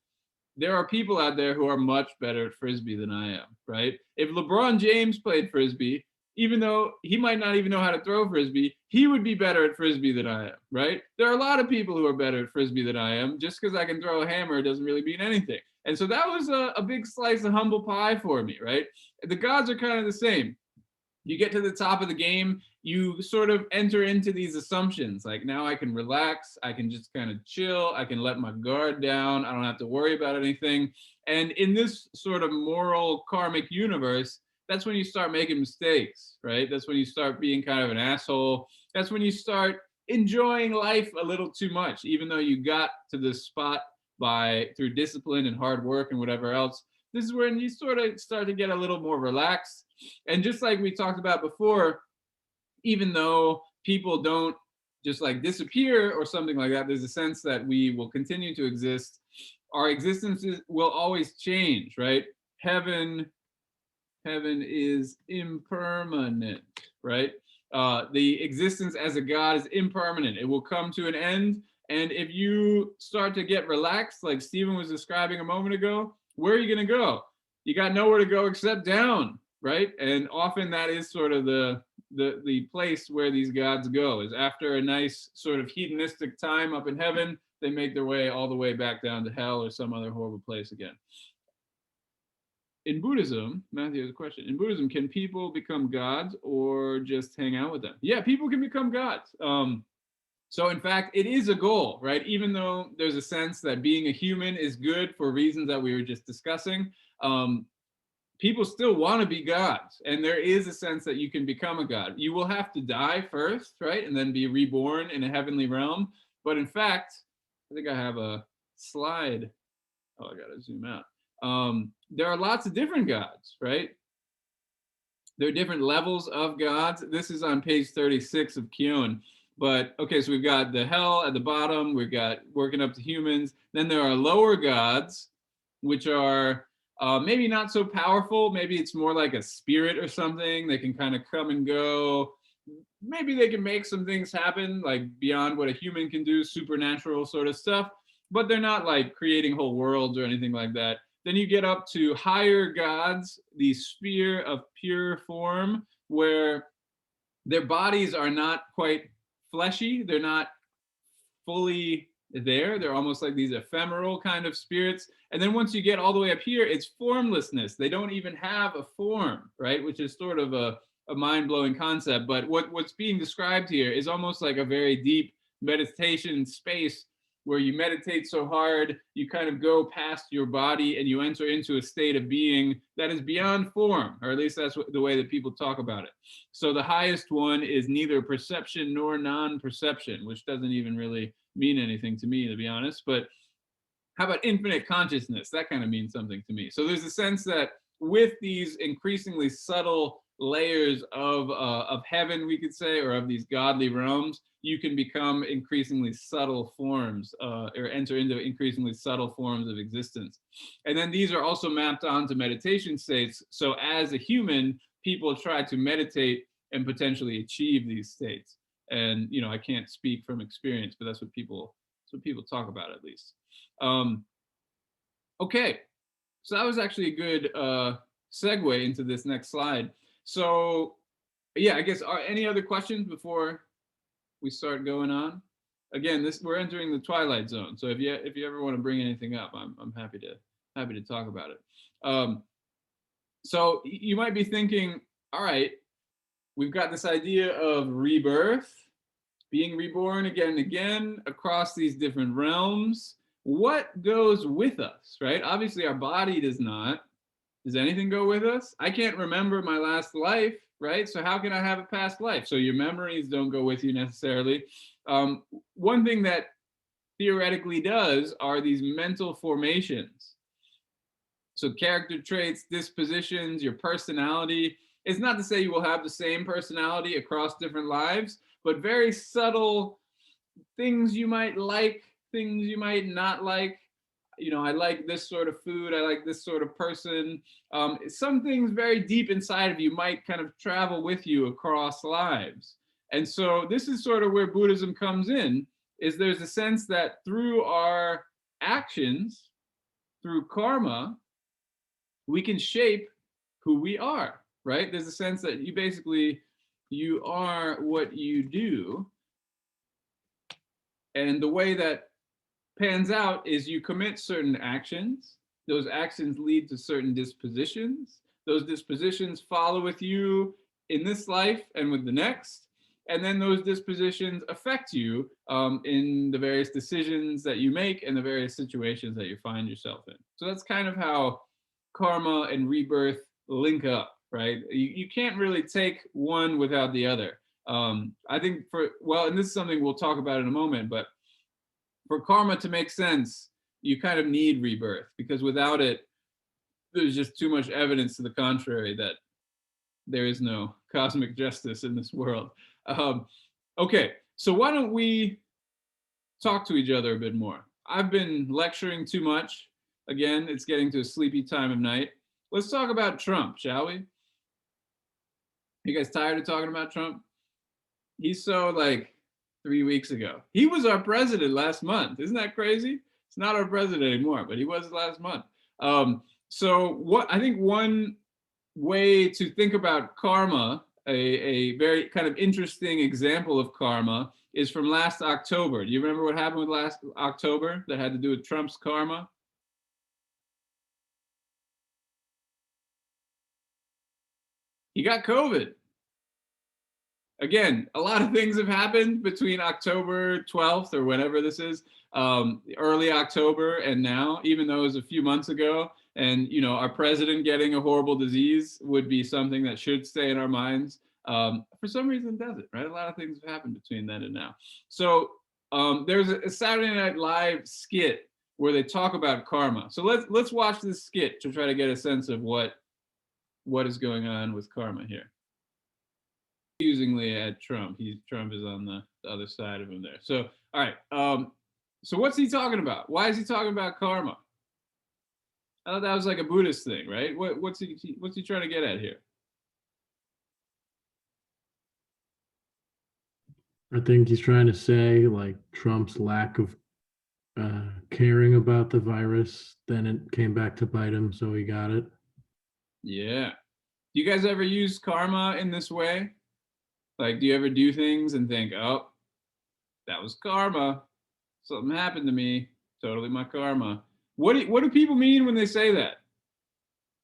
there are people out there who are much better at Frisbee than I am, right? If LeBron James played Frisbee, even though he might not even know how to throw Frisbee, he would be better at Frisbee than I am, right? There are a lot of people who are better at Frisbee than I am. Just because I can throw a hammer doesn't really mean anything. And so that was a big slice of humble pie for me, right? The gods are kind of the same. You get to the top of the game, you sort of enter into these assumptions. Like, now I can relax, I can just kind of chill, I can let my guard down, I don't have to worry about anything. And in this sort of moral karmic universe, that's when you start making mistakes, right? That's when you start being kind of an asshole. That's when you start enjoying life a little too much, even though you got to this spot through discipline and hard work and whatever else. This is when you sort of start to get a little more relaxed. And just like we talked about before, even though people don't just like disappear or something like that, there's a sense that we will continue to exist. Our existences will always change, right? Heaven is impermanent, right? The existence as a god is impermanent. It will come to an end. And if you start to get relaxed, like Stephen was describing a moment ago, where are you going to go? You got nowhere to go except down, right? And often that is sort of the place where these gods go, is after a nice sort of hedonistic time up in heaven, they make their way all the way back down to hell or some other horrible place again. In Buddhism, Matthew has a question. In Buddhism, can people become gods or just hang out with them? Yeah, people can become gods. So in fact, it is a goal, right? Even though there's a sense that being a human is good for reasons that we were just discussing, people still want to be gods. And there is a sense that you can become a god. You will have to die first, right? And then be reborn in a heavenly realm. But in fact, I think I have a slide. Oh, I got to zoom out. There are lots of different gods, right? There are different levels of gods. This is on page 36 of Kyon. But okay, so we've got the hell at the bottom, we've got working up to humans. Then there are lower gods, which are maybe not so powerful. Maybe it's more like a spirit or something. They can kind of come and go. Maybe they can make some things happen, like beyond what a human can do, supernatural sort of stuff. But they're not like creating whole worlds or anything like that. Then you get up to higher gods, the sphere of pure form, where their bodies are not quite fleshy. They're not fully there. They're almost like these ephemeral kind of spirits. And then once you get all the way up here, it's formlessness. They don't even have a form, right? Which is sort of a mind-blowing concept. But what's being described here is almost like a very deep meditation space where you meditate so hard, you kind of go past your body and you enter into a state of being that is beyond form, or at least that's the way that people talk about it. So the highest one is neither perception nor non-perception, which doesn't even really mean anything to me, to be honest. But how about infinite consciousness? That kind of means something to me. So there's a sense that with these increasingly subtle layers of heaven, we could say, or of these godly realms, you can become increasingly subtle forms or enter into increasingly subtle forms of existence. And then these are also mapped onto meditation states. So as a human, people try to meditate and potentially achieve these states. And, you know, I can't speak from experience, but that's what people talk about, at least. Okay, so that was actually a good segue into this next slide. So yeah, I guess, are any other questions before we start going on? Again, we're entering the twilight zone. So if you ever want to bring anything up, I'm happy to talk about it. So you might be thinking, all right, we've got this idea of rebirth, being reborn again and again across these different realms. What goes with us, right? Obviously, our body does not. Does anything go with us? I can't remember my last life, right? So how can I have a past life? So your memories don't go with you necessarily. One thing that theoretically does are these mental formations. So character traits, dispositions, your personality. It's not to say you will have the same personality across different lives, but very subtle things you might like, things you might not like. You know, I like this sort of food, I like this sort of person. Some things very deep inside of you might kind of travel with you across lives. And so this is sort of where Buddhism comes in, is there's a sense that through our actions, through karma, we can shape who we are, right? There's a sense that you are what you do. And the way that pans out is you commit certain actions. Those actions lead to certain dispositions. Those dispositions follow with you in this life and with the next. And then those dispositions affect you in the various decisions that you make and the various situations that you find yourself in. So that's kind of how karma and rebirth link up, right? You can't really take one without the other. I think and this is something we'll talk about in a moment, but for karma to make sense, you kind of need rebirth, because without it, there's just too much evidence to the contrary that there is no cosmic justice in this world. Okay, so why don't we talk to each other a bit more? I've been lecturing too much. Again, it's getting to a sleepy time of night. Let's talk about Trump, shall we? You guys tired of talking about Trump? He's so like 3 weeks ago. He was our president last month. Isn't that crazy? It's not our president anymore, but he was last month. So what I think one way to think about karma, a very kind of interesting example of karma, is from last October. Do you remember what happened with last October that had to do with Trump's karma? He got COVID. Again, a lot of things have happened between October 12th or whenever this is, early October and now, even though it was a few months ago. And, you know, our president getting a horrible disease would be something that should stay in our minds. For some reason, it doesn't, right? A lot of things have happened between then and now. So there's a Saturday Night Live skit where they talk about karma. So let's watch this skit to try to get a sense of what is going on with karma here. Usingly at Trump. Trump is on the other side of him there. So, all right. So what's he talking about? Why is he talking about karma? I thought that was like a Buddhist thing, right? What's he trying to get at here? I think he's trying to say like Trump's lack of caring about the virus, then it came back to bite him, so he got it. Yeah. Do you guys ever use karma in this way? Like, do you ever do things and think, oh, That was karma. Something happened to me. Totally my karma. What do people mean when they say that?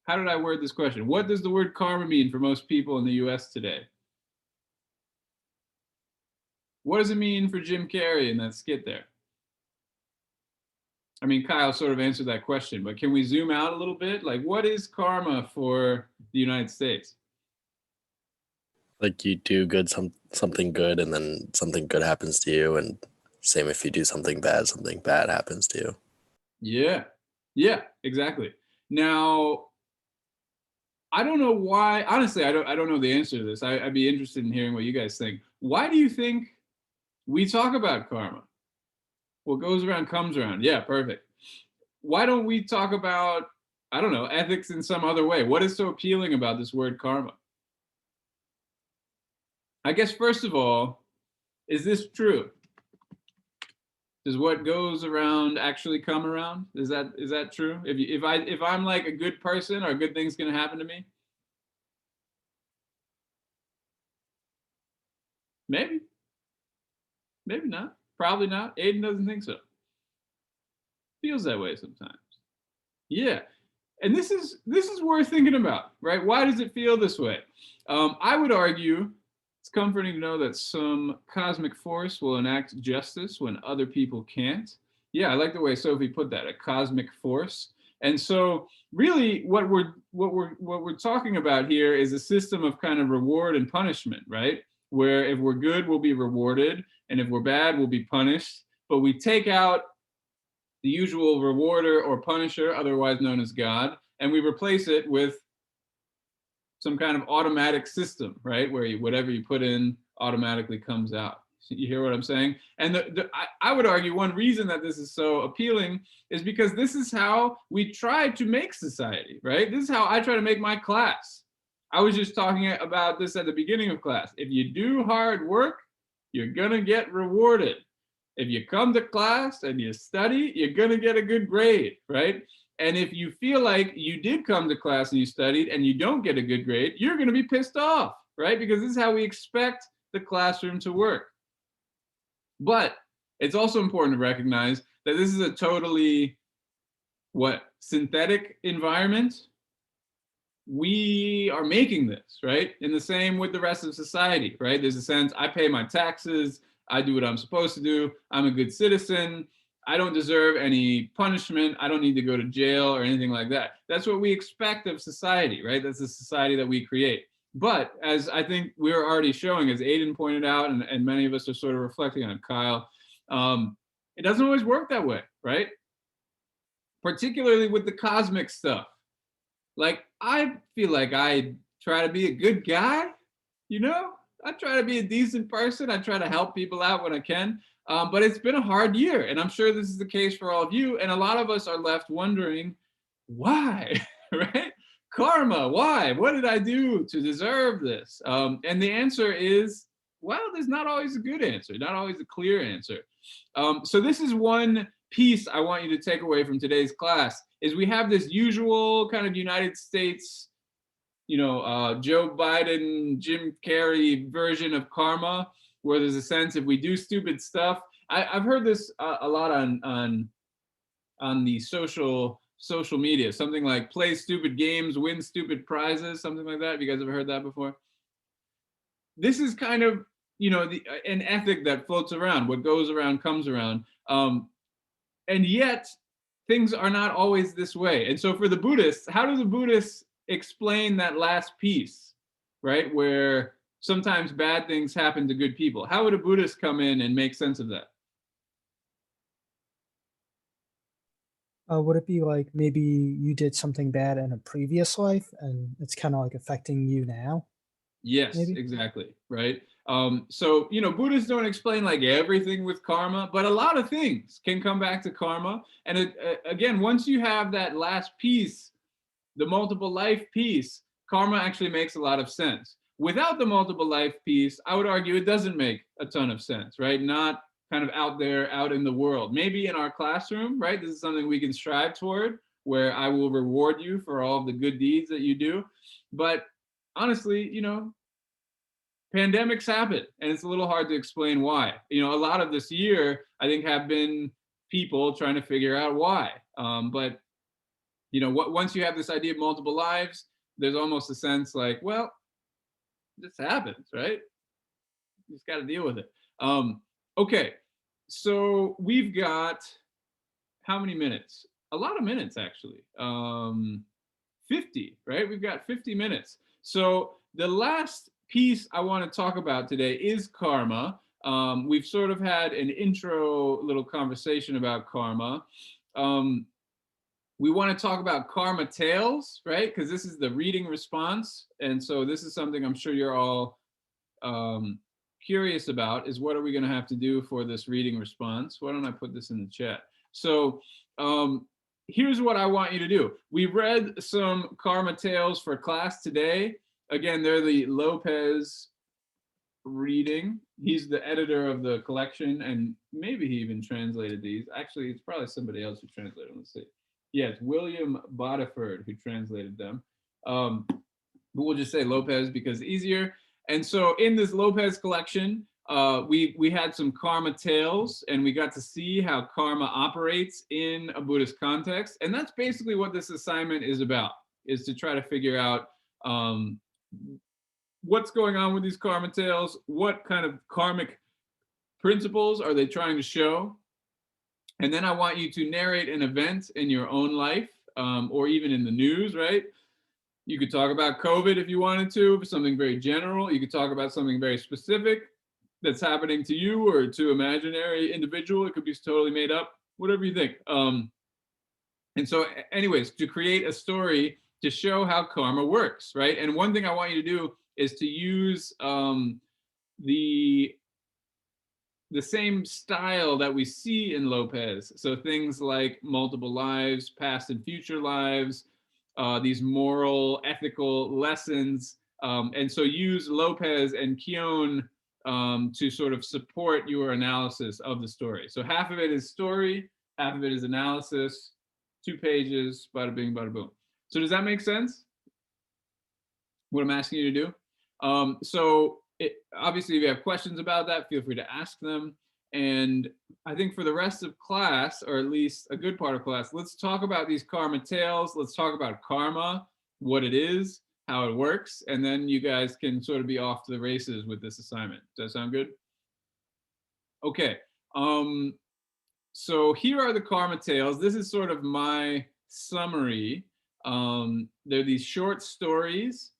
How did I word this question? What does the word karma mean for most people in the US today? What does it mean for Jim Carrey in that skit there? I mean, Kyle sort of answered that question, but can we zoom out a little bit? Like, what is karma for the United States? Like you do something good, and then something good happens to you, and same if you do something bad happens to you. Yeah, exactly. Now, I don't know why. Honestly, I don't know the answer to this. I'd be interested in hearing what you guys think. Why do you think we talk about karma? What goes around comes around. Yeah, perfect. Why don't we talk about, I don't know, ethics in some other way? What is so appealing about this word karma? I guess first of all, is this true? Does what goes around actually come around? Is that true? If I'm like a good person, are good things going to happen to me? Maybe. Maybe not. Probably not. Aiden doesn't think so. Feels that way sometimes. Yeah. And this is worth thinking about, right? Why does it feel this way? I would argue it's comforting to know that some cosmic force will enact justice when other people can't. Yeah, I like the way Sophie put that, a cosmic force. And so really what we're talking about here is a system of kind of reward and punishment, right? Where if we're good, we'll be rewarded, and if we're bad, we'll be punished. But we take out the usual rewarder or punisher, otherwise known as God, and we replace it with some kind of automatic system, right? Where whatever you put in automatically comes out. You hear what I'm saying? And I would argue one reason that this is so appealing is because this is how we try to make society, right? This is how I try to make my class. I was just talking about this at the beginning of class. If you do hard work, you're gonna get rewarded. If you come to class and you study, you're gonna get a good grade, right? And if you feel like you did come to class and you studied and you don't get a good grade, you're gonna be pissed off, right? Because this is how we expect the classroom to work. But it's also important to recognize that this is a totally, synthetic environment. We are making this, right? In the same with the rest of society, right? There's a sense, I pay my taxes, I do what I'm supposed to do, I'm a good citizen, I don't deserve any punishment, I don't need to go to jail or anything like that. That's what we expect of society, right? That's the society that we create. But as I think we're already showing, as Aiden pointed out, and many of us are sort of reflecting on, Kyle, it doesn't always work that way, right? Particularly with the cosmic stuff. Like, I feel like I try to be a good guy, you know? I try to be a decent person. I try to help people out when I can. But it's been a hard year, and I'm sure this is the case for all of you. And a lot of us are left wondering, why, right? Karma, why? What did I do to deserve this? And the answer is, well, there's not always a good answer, not always a clear answer. So this is one piece I want you to take away from today's class, is we have this usual kind of United States, Joe Biden, Jim Carrey version of karma, where there's a sense if we do stupid stuff. I've heard this a lot on the social media, something like play stupid games, win stupid prizes, something like that. Have you guys ever heard that before? This is kind of, an ethic that floats around. What goes around comes around. And yet things are not always this way. And so for the Buddhists, how do the Buddhists explain that last piece, right? Where sometimes bad things happen to good people. How would a Buddhist come in and make sense of that? Would it be like maybe you did something bad in a previous life and it's kind of like affecting you now? Yes, Maybe? exactly, right? So, Buddhists don't explain like everything with karma, but a lot of things can come back to karma. And again, once you have that last piece, the multiple life piece, karma actually makes a lot of sense. Without the multiple life piece, I would argue it doesn't make a ton of sense, right? Not kind of out there, out in the world. Maybe in our classroom, right? This is something we can strive toward, where I will reward you for all of the good deeds that you do. But honestly, pandemics happen, and it's a little hard to explain why. You know, a lot of this year, I think, have been people trying to figure out why. But you know, once you have this idea of multiple lives, there's almost a sense like, well, this happens, right? You just got to deal with it. Okay, so we've got how many minutes? A lot of minutes, actually. 50, right? We've got 50 minutes. So the last piece I want to talk about today is karma. We've sort of had an intro little conversation about karma. We want to talk about karma tales, right? Because this is the reading response. And so this is something I'm sure you're all curious about, is what are we going to have to do for this reading response? Why don't I put this in the chat? So here's what I want you to do. We read some karma tales for class today. Again, they're the Lopez reading. He's the editor of the collection, and maybe he even translated these. Actually, it's probably somebody else who translated them. Let's see. Yeah, it's William Bodiford who translated them. But we'll just say Lopez because it's easier. And so in this Lopez collection, we had some karma tales, and we got to see how karma operates in a Buddhist context. And that's basically what this assignment is about, is to try to figure out what's going on with these karma tales, what kind of karmic principles are they trying to show. And then I want you to narrate an event in your own life, or even in the news, right? You could talk about COVID if you wanted to, something very general. You could talk about something very specific that's happening to you or to imaginary individual. It could be totally made up, whatever you think. And so anyways, to create a story to show how karma works, right? And one thing I want you to do is to use the same style that we see in Lopez. So things like multiple lives, past and future lives, these moral, ethical lessons. And so use Lopez and Keown to sort of support your analysis of the story. So half of it is story, half of it is analysis, 2 pages, bada bing, bada boom. So does that make sense? What I'm asking you to do? Obviously, if you have questions about that, feel free to ask them. And I think for the rest of class, or at least a good part of class, let's talk about these karma tales. Let's talk about karma, what it is, how it works, and then you guys can sort of be off to the races with this assignment. Does that sound good? Okay. So here are the karma tales. This is sort of my summary. They're these short stories,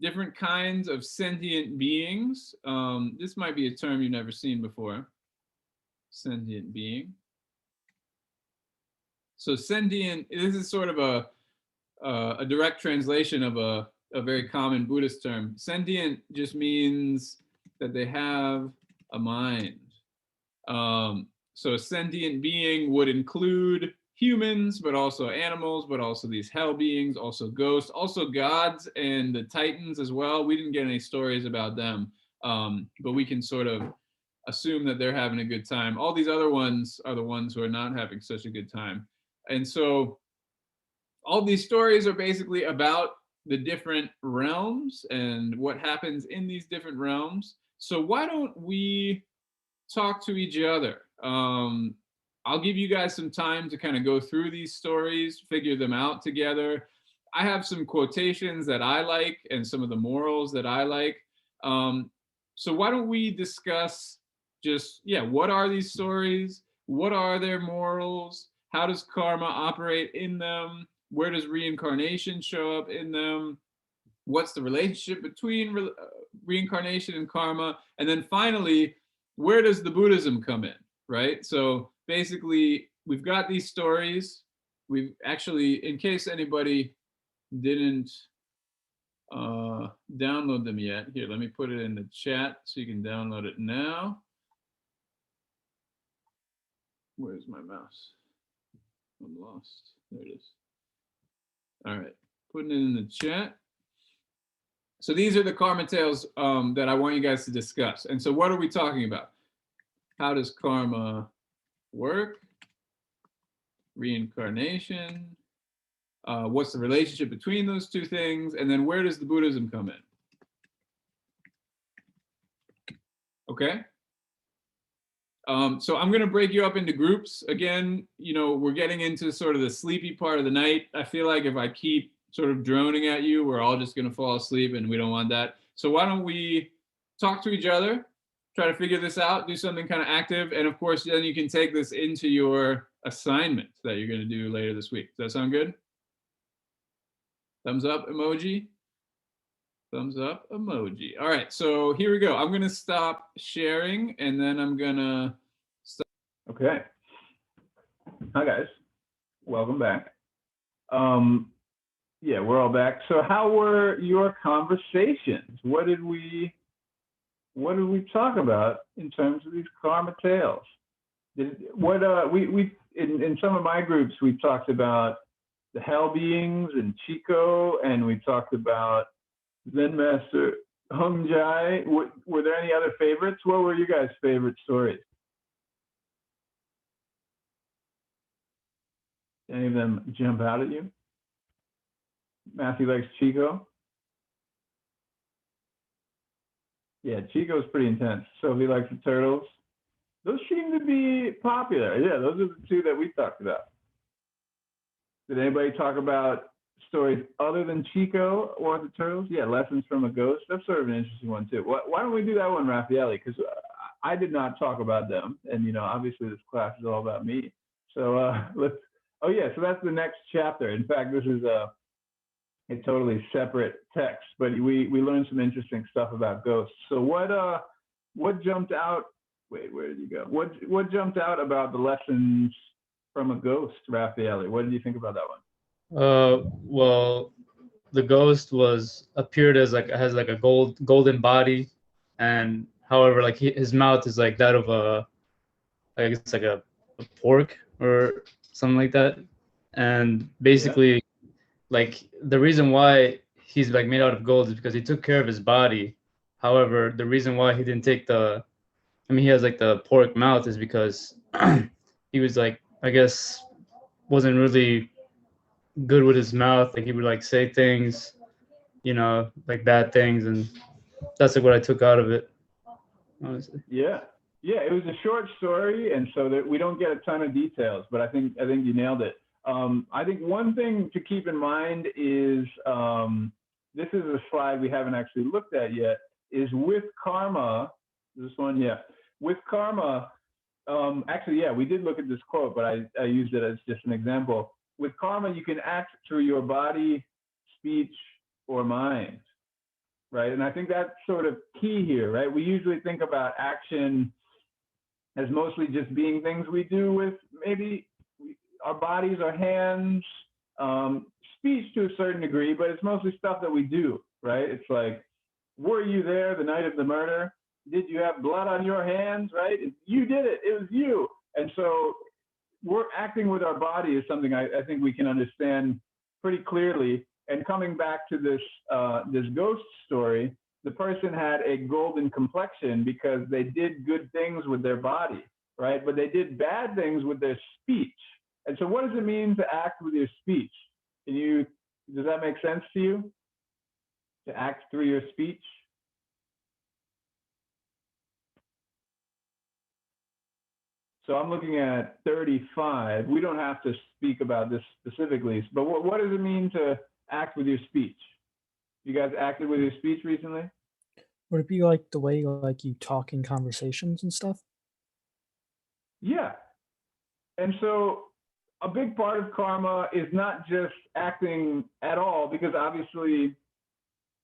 different kinds of sentient beings. This might be a term you've never seen before. Sentient being. So sentient, this is sort of a direct translation of a very common Buddhist term. Sentient just means that they have a mind. So a sentient being would include humans, but also animals, but also these hell beings, also ghosts, also gods and the Titans as well. We didn't get any stories about them, but we can sort of assume that they're having a good time. All these other ones are the ones who are not having such a good time. And so all these stories are basically about the different realms and what happens in these different realms. So why don't we talk to each other? I'll give you guys some time to kind of go through these stories, figure them out together. I have some quotations that I like and some of the morals that I like. So why don't we discuss just, what are these stories? What are their morals? How does karma operate in them? Where does reincarnation show up in them? What's the relationship between reincarnation and karma? And then finally, where does the Buddhism come in, right? So basically, we've got these stories. We've actually, in case anybody didn't download them yet, here, let me put it in the chat so you can download it now. Where's my mouse? I'm lost. There it is. All right, putting it in the chat. So these are the karma tales that I want you guys to discuss. And so what are we talking about? How does karma work? Reincarnation. What's the relationship between those two things? And then where does the Buddhism come in? Okay. So I'm going to break you up into groups. Again, you know, we're getting into sort of the sleepy part of the night. I feel like if I keep sort of droning at you, we're all just going to fall asleep, and we don't want that. So why don't we talk to each other, try to figure this out, do something kind of active, and of course, then you can take this into your assignment that you're going to do later this week. Does that sound good? Thumbs up emoji. Thumbs up emoji. All right, so here we go. I'm going to stop sharing, and then I'm going to stop. Okay. Hi, guys. Welcome back. Yeah, we're all back. So how were your conversations? What did we talk about in terms of these karma tales? In some of my groups, we talked about the hell beings and Chico, and we talked about Zen Master Hung Jai. Were there any other favorites? What were you guys' favorite stories? Any of them jump out at you? Matthew likes Chico. Yeah, Chico's pretty intense. Sophie likes the turtles. Those seem to be popular. Yeah, those are the two that we talked about. Did anybody talk about stories other than Chico or the turtles? Yeah, Lessons from a Ghost. That's sort of an interesting one too. Why don't we do that one, Raffaele? Because I did not talk about them, and you know, obviously this class is all about me. So let's. Oh yeah, so that's the next chapter. In fact, this is a totally separate text, but we learned some interesting stuff about ghosts. So what jumped out? Wait, where did you go? What jumped out about the Lessons from a Ghost, Raffaele? What did you think about that one? Well, the ghost appeared as has like a golden body, and however, like his mouth is like that of I guess like a pork or something like that, and basically, like the reason why he's like made out of gold is because he took care of his body. However, the reason why he didn't take he has like the pork mouth is because he was like, I guess, wasn't really good with his mouth. Like he would like say things, you know, like bad things, and that's like what I took out of it, honestly. Yeah, it was a short story, and so that we don't get a ton of details, but I think you nailed it. I think one thing to keep in mind is this is a slide we haven't actually looked at yet. Is with karma, this one, yeah, with karma. Actually, yeah, we did look at this quote, but I used it as just an example. With karma, you can act through your body, speech, or mind, right? And I think that's sort of key here, right? We usually think about action as mostly just being things we do with maybe our bodies, our hands, speech to a certain degree, but it's mostly stuff that we do, right? It's like, were you there the night of the murder? Did you have blood on your hands, right? You did it, it was you. And so we're acting with our body is something I think we can understand pretty clearly. And coming back to this ghost story, the person had a golden complexion because they did good things with their body, right? But they did bad things with their speech. And so what does it mean to act with your speech? Does that make sense to you? To act through your speech? So I'm looking at 35. We don't have to speak about this specifically, but what does it mean to act with your speech? You guys acted with your speech recently? Would it be like the way like you talk in conversations and stuff? Yeah. And so a big part of karma is not just acting at all, because obviously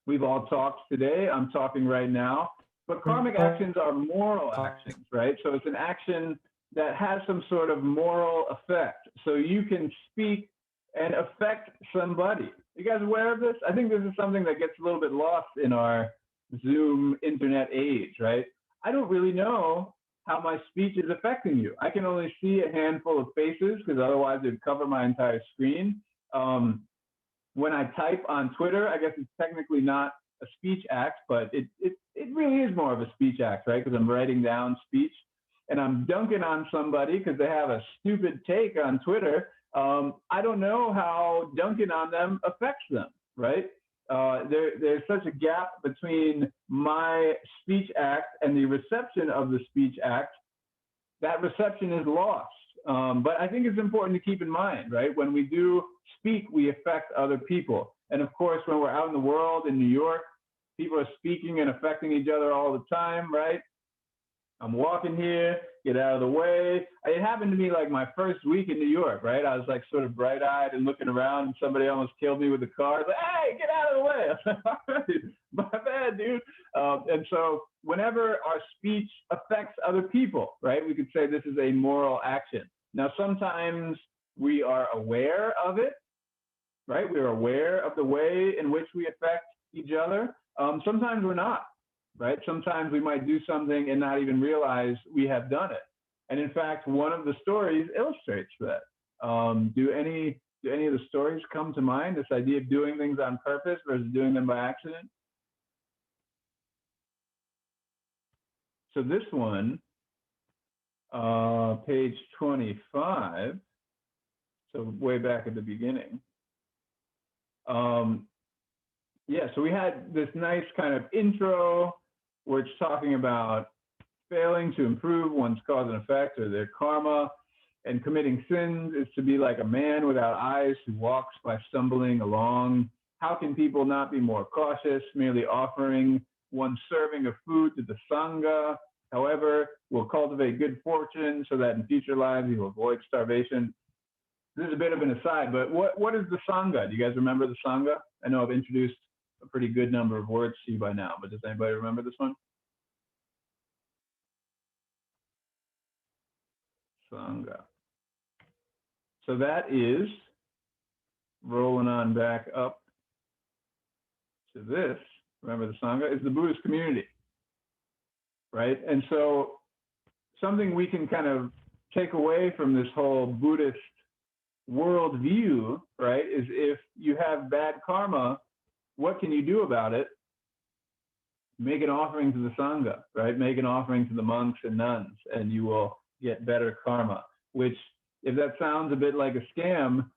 we've all talked today. I'm talking right now. But karmic actions are moral actions, right? So it's an action that has some sort of moral effect. So you can speak and affect somebody. You guys aware of this? I think this is something that gets a little bit lost in our Zoom internet age, right? I don't really know how my speech is affecting you. I can only see a handful of faces because otherwise it would cover my entire screen. When I type on Twitter, I guess it's technically not a speech act, but it really is more of a speech act, right? Because I'm writing down speech and I'm dunking on somebody because they have a stupid take on Twitter. I don't know how dunking on them affects them, right? there's such a gap between my speech act and the reception of the speech act. That reception is lost. But I think it's important to keep in mind, right? When we do speak, we affect other people. And of course, when we're out in the world in New York, people are speaking and affecting each other all the time, right? I'm walking here, get out of the way. It happened to me like my first week in New York, right? I was like sort of bright-eyed and looking around, and somebody almost killed me with a car. I was like, hey, get out of the way. I was like, all right, my bad, dude. And so whenever our speech affects other people, right, we could say this is a moral action. Now, sometimes we are aware of it, right? We're aware of the way in which we affect each other. Sometimes we're not. Right? Sometimes we might do something and not even realize we have done it. And in fact, one of the stories illustrates that. Do any of the stories come to mind? This idea of doing things on purpose versus doing them by accident? So this one, page 25, so way back at the beginning. Yeah, so we had this nice kind of intro where it's talking about failing to improve one's cause and effect or their karma, and committing sins is to be like a man without eyes who walks by stumbling along. How can people not be more cautious, merely offering one serving of food to the Sangha? However, will cultivate good fortune so that in future lives you will avoid starvation. This is a bit of an aside, but what is the Sangha? Do you guys remember the Sangha? I know I've introduced a pretty good number of words to you by now, but does anybody remember this one? Sangha. So that is, rolling on back up to this, remember the Sangha, is the Buddhist community, right? And so something we can kind of take away from this whole Buddhist worldview, right, is if you have bad karma, what can you do about it? Make an offering to the Sangha, right? Make an offering to the monks and nuns, and you will get better karma, which, if that sounds a bit like a scam,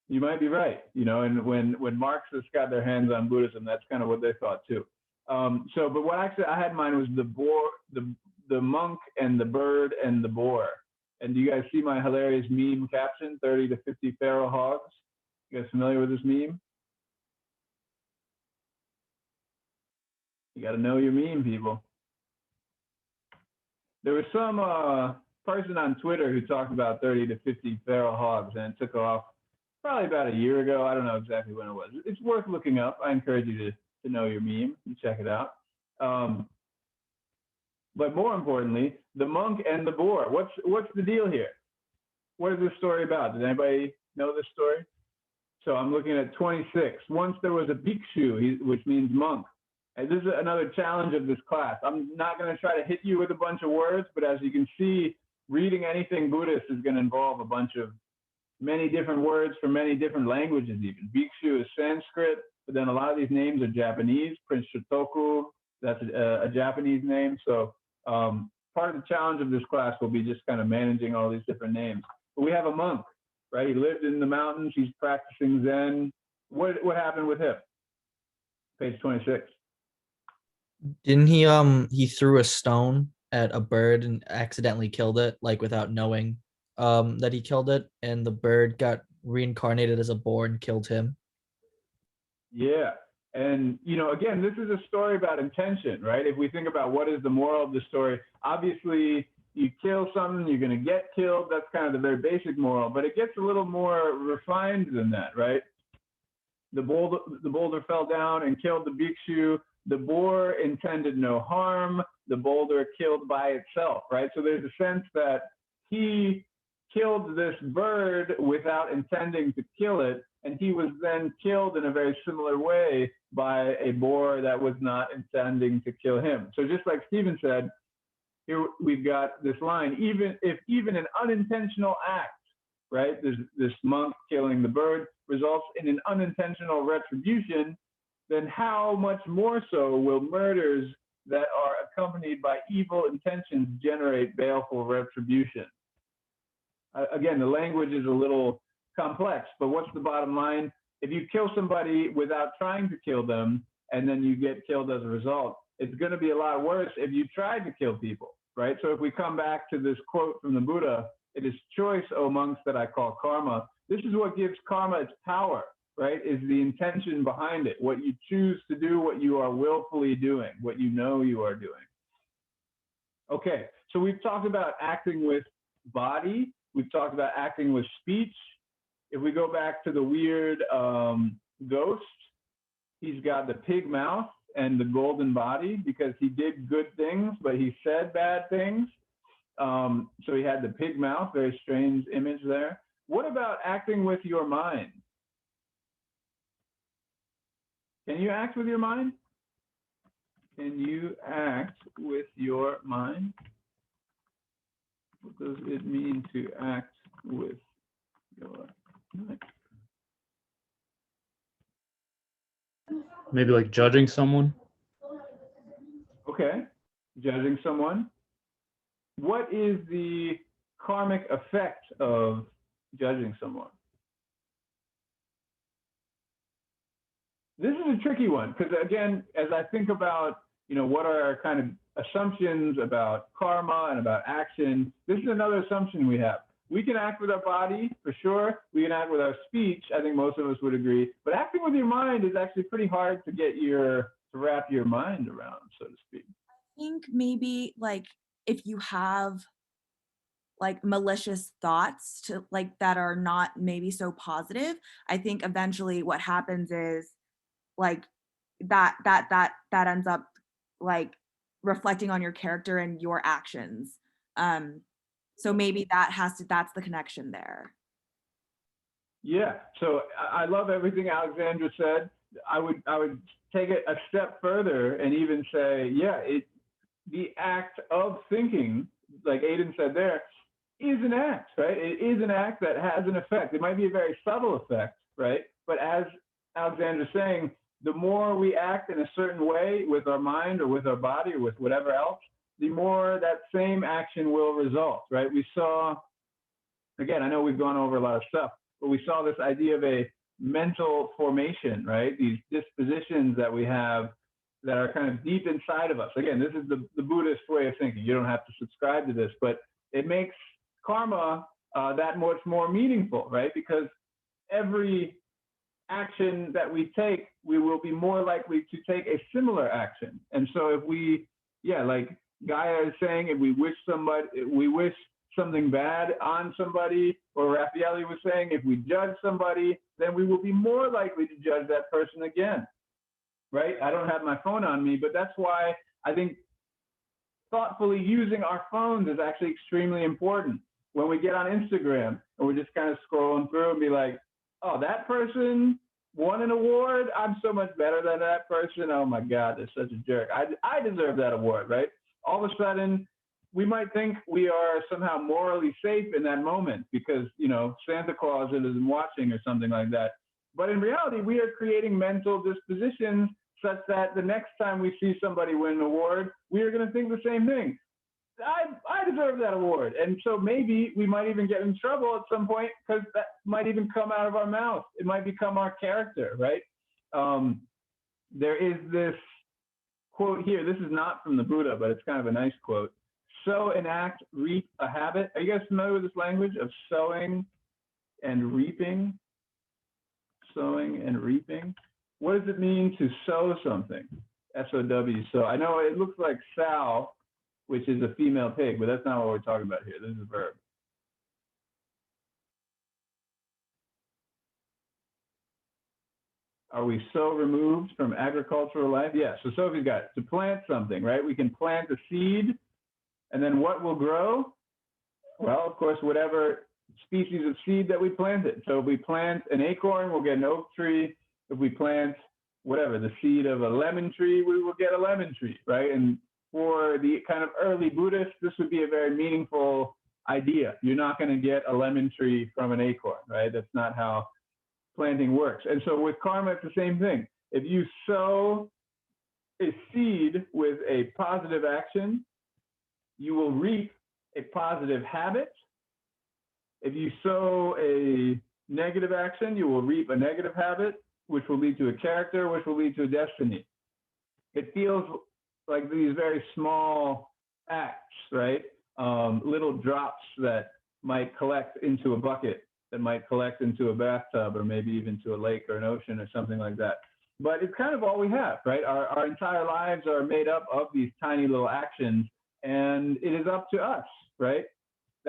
you might be right, you know, and when Marxists got their hands on Buddhism, that's kind of what they thought too. But what actually I had in mind was the monk and the bird and the boar. And do you guys see my hilarious meme caption, 30 to 50 feral hogs? You guys familiar with this meme? You got to know your meme, people. There was some person on Twitter who talked about 30 to 50 feral hogs, and it took off probably about a year ago. I don't know exactly when it was. It's worth looking up. I encourage you to know your meme and check it out. But more importantly, the monk and the boar. What's the deal here? What is this story about? Does anybody know this story? So I'm looking at 26. Once there was a bhikshu, which means monk. And this is another challenge of this class. I'm not going to try to hit you with a bunch of words, but as you can see, reading anything Buddhist is going to involve a bunch of many different words from many different languages even. Bhikshu is Sanskrit, but then a lot of these names are Japanese. Prince Shotoku, that's a Japanese name. So part of the challenge of this class will be just kind of managing all these different names. But we have a monk, right? He lived in the mountains. He's practicing Zen. What happened with him? Page 26. Didn't he threw a stone at a bird and accidentally killed it, like without knowing that he killed it, and the bird got reincarnated as a boar and killed him? Yeah. And, you know, again, this is a story about intention, right? If we think about what is the moral of the story, obviously you kill something, you're going to get killed. That's kind of the very basic moral, but it gets a little more refined than that, right? The boulder fell down and killed the bhikshu. The boar intended no harm. The boulder killed by itself, right? So there's a sense that he killed this bird without intending to kill it, and he was then killed in a very similar way by a boar that was not intending to kill him. So just like Stephen said, here we've got this line, even an unintentional act, right? There's this monk killing the bird results in an unintentional retribution, then how much more so will murders that are accompanied by evil intentions generate baleful retribution? Again, the language is a little complex, but what's the bottom line? if you kill somebody without trying to kill them and then you get killed as a result, it's going to be a lot worse if you tried to kill people, right? So if we come back to this quote from the Buddha, it is choice, O monks, that I call karma. This is what gives karma its power, right? Is the intention behind it, what you choose to do, what you are willfully doing, what you know you are doing. Okay, so we've talked about acting with body. We've talked about acting with speech. If we go back to the weird ghost, he's got the pig mouth and the golden body because he did good things, but he said bad things. So he had the pig mouth, very strange image there. What about acting with your mind? Can you act with your mind? Can you act with your mind? What does it mean to act with your mind? Maybe like judging someone. Okay, judging someone. What is the karmic effect of judging someone? This is a tricky one because, again, as I think about, what are our kind of assumptions about karma and about action, this is another assumption we have. We can act with our body, for sure. We can act with our speech. I think most of us would agree. But acting with your mind is actually pretty hard to wrap your mind around, so to speak. I think maybe like if you have like malicious thoughts to like that are not maybe so positive, I think eventually what happens is like that ends up like reflecting on your character and your actions. So maybe that's the connection there. Yeah, so I love everything Alexandra said. I would take it a step further and even say, yeah, the act of thinking, like Aiden said there, is an act, right? It is an act that has an effect. It might be a very subtle effect, right? But as Alexandra's saying, the more we act in a certain way with our mind or with our body or with whatever else, the more that same action will result, right? We saw, again, I know we've gone over a lot of stuff, but we saw this idea of a mental formation, right? These dispositions that we have that are kind of deep inside of us. Again, this is the Buddhist way of thinking. You don't have to subscribe to this, but it makes karma that much more meaningful, right? Because every action that we take, we will be more likely to take a similar action. And so if we, like Gaia is saying, if we wish something bad on somebody, or Raffaele was saying, if we judge somebody, then we will be more likely to judge that person again, right? I don't have my phone on me, but that's why I think thoughtfully using our phones is actually extremely important. When we get on Instagram and we're just kind of scrolling through and be like, oh, that person won an award. I'm so much better than that person. Oh my God, they're such a jerk. I deserve that award, right? All of a sudden, we might think we are somehow morally safe in that moment because, Santa Claus isn't watching or something like that. But in reality, we are creating mental dispositions such that the next time we see somebody win an award, we are going to think the same thing. I deserve that award. And so maybe we might even get in trouble at some point because that might even come out of our mouth. It might become our character, right? There is this quote here. This is not from the Buddha, but it's kind of a nice quote. Sow an act, reap a habit. Are you guys familiar with this language of sowing and reaping? Sowing and reaping. What does it mean to sow something? S-O-W. So I know it looks like sow, which is a female pig, but that's not what we're talking about here. This is a verb. Are we so removed from agricultural life? Yeah, so Sophie's got it. To plant something, right? We can plant a seed, and then what will grow? Well, of course, whatever species of seed that we planted. So if we plant an acorn, we'll get an oak tree. If we plant whatever, the seed of a lemon tree, we will get a lemon tree, right? And for the kind of early Buddhists, this would be a very meaningful idea. You're not going to get a lemon tree from an acorn, right? That's not how planting works. And so with karma, it's the same thing. If you sow a seed with a positive action, you will reap a positive habit. If you sow a negative action, you will reap a negative habit, which will lead to a character, which will lead to a destiny. It feels like these very small acts, right? Little drops that might collect into a bucket, that might collect into a bathtub, or maybe even to a lake or an ocean or something like that. But it's kind of all we have, right? Our entire lives are made up of these tiny little actions, and it is up to us, right?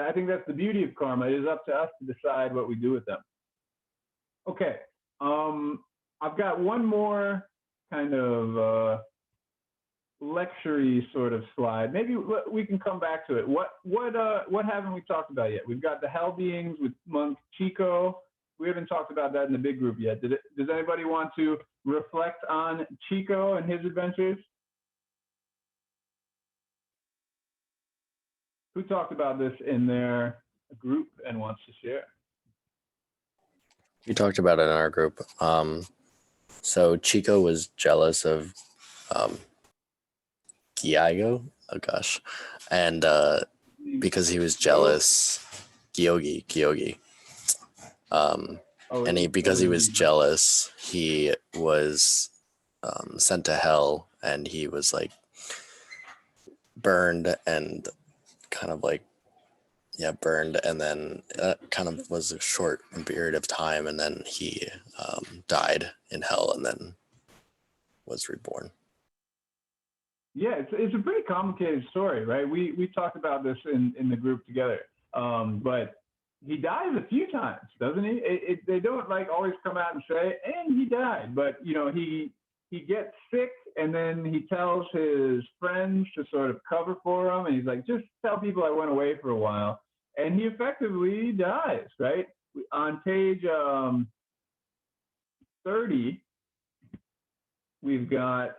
I think that's the beauty of karma. It is up to us to decide what we do with them. Okay, I've got one more kind of lecture-y sort of slide. Maybe we can come back to it. What haven't we talked about yet? We've got the hell beings with monk Chico. We haven't talked about that in the big group yet. Does anybody want to reflect on Chico and his adventures? Who talked about this in their group and wants to share? We talked about it in our group. So Chico was jealous of Giago. Oh gosh, and because he was jealous, Gyogi. Because he was jealous, he was sent to hell, and he was like burned and kind of like burned, and then kind of was a short period of time, and then he died in hell, and then was reborn. Yeah, it's a pretty complicated story, right? We talked about this in the group together, but he dies a few times, doesn't he? They don't like always come out and say, and he died, but you know, he gets sick, and then he tells his friends to sort of cover for him, and he's like, just tell people I went away for a while, and he effectively dies, right? On page 30, we've got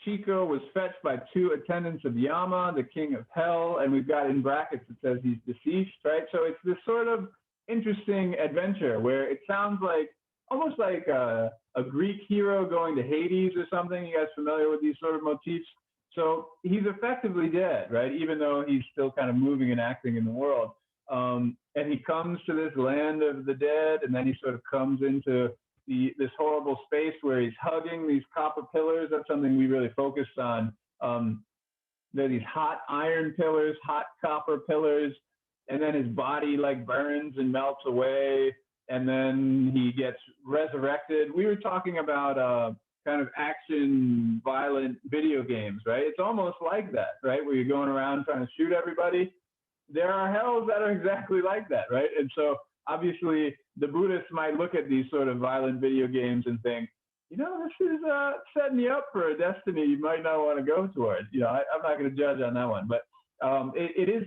Chico was fetched by 2 attendants of Yama, the king of hell, and we've got in brackets it says he's deceased, right? So it's this sort of interesting adventure where it sounds like almost like a Greek hero going to Hades or something. You guys familiar with these sort of motifs? So he's effectively dead, right? Even though he's still kind of moving and acting in the world. And he comes to this land of the dead, and then he sort of comes into this horrible space where he's hugging these copper pillars. That's something we really focused on. There are these hot iron pillars, hot copper pillars, and then his body like burns and melts away, and then he gets resurrected. We were talking about kind of action, violent video games, right? It's almost like that, right? Where you're going around trying to shoot everybody. There are hells that are exactly like that, right? And so obviously the Buddhists might look at these sort of violent video games and think, you know, this is setting you up for a destiny you might not want to go towards. You know, I'm not going to judge on that one, but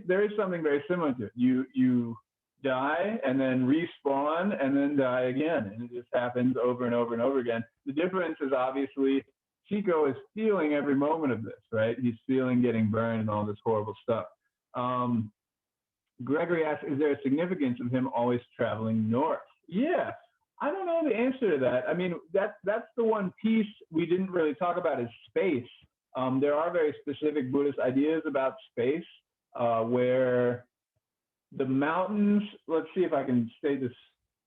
there is something very similar to it. You die and then respawn and then die again, and it just happens over and over and over again. The difference is obviously Chico is feeling every moment of this, right? He's feeling getting burned and all this horrible stuff. Gregory asks, is there a significance of him always traveling north? Yeah, I don't know the answer to that. I mean, that's the one piece we didn't really talk about is space. There are very specific Buddhist ideas about space where the mountains, let's see if I can state this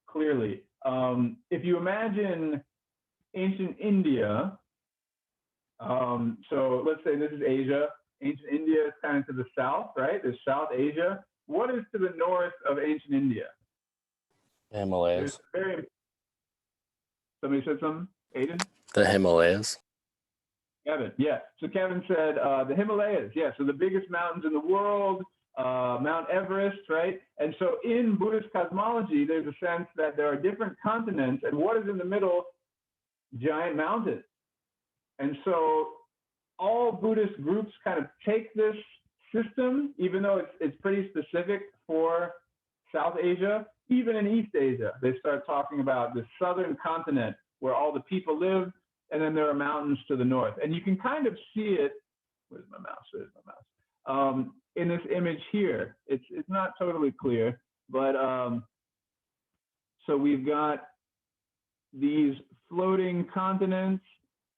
clearly. If you imagine ancient India, so let's say this is Asia. Ancient India is kind of to the south, right? There's South Asia. What is to the north of ancient India? The Himalayas. Somebody said something? Aiden? The Himalayas. Kevin, yeah. So Kevin said the Himalayas, yeah. So the biggest mountains in the world, Mount Everest, right? And so in Buddhist cosmology, there's a sense that there are different continents, and what is in the middle? Giant mountains. And so all Buddhist groups kind of take this system, even though it's pretty specific for South Asia. Even in East Asia, they start talking about the southern continent where all the people live, and then there are mountains to the north. And you can kind of see it. Where's my mouse? Where's my mouse? In this image here, it's not totally clear, but so we've got these floating continents,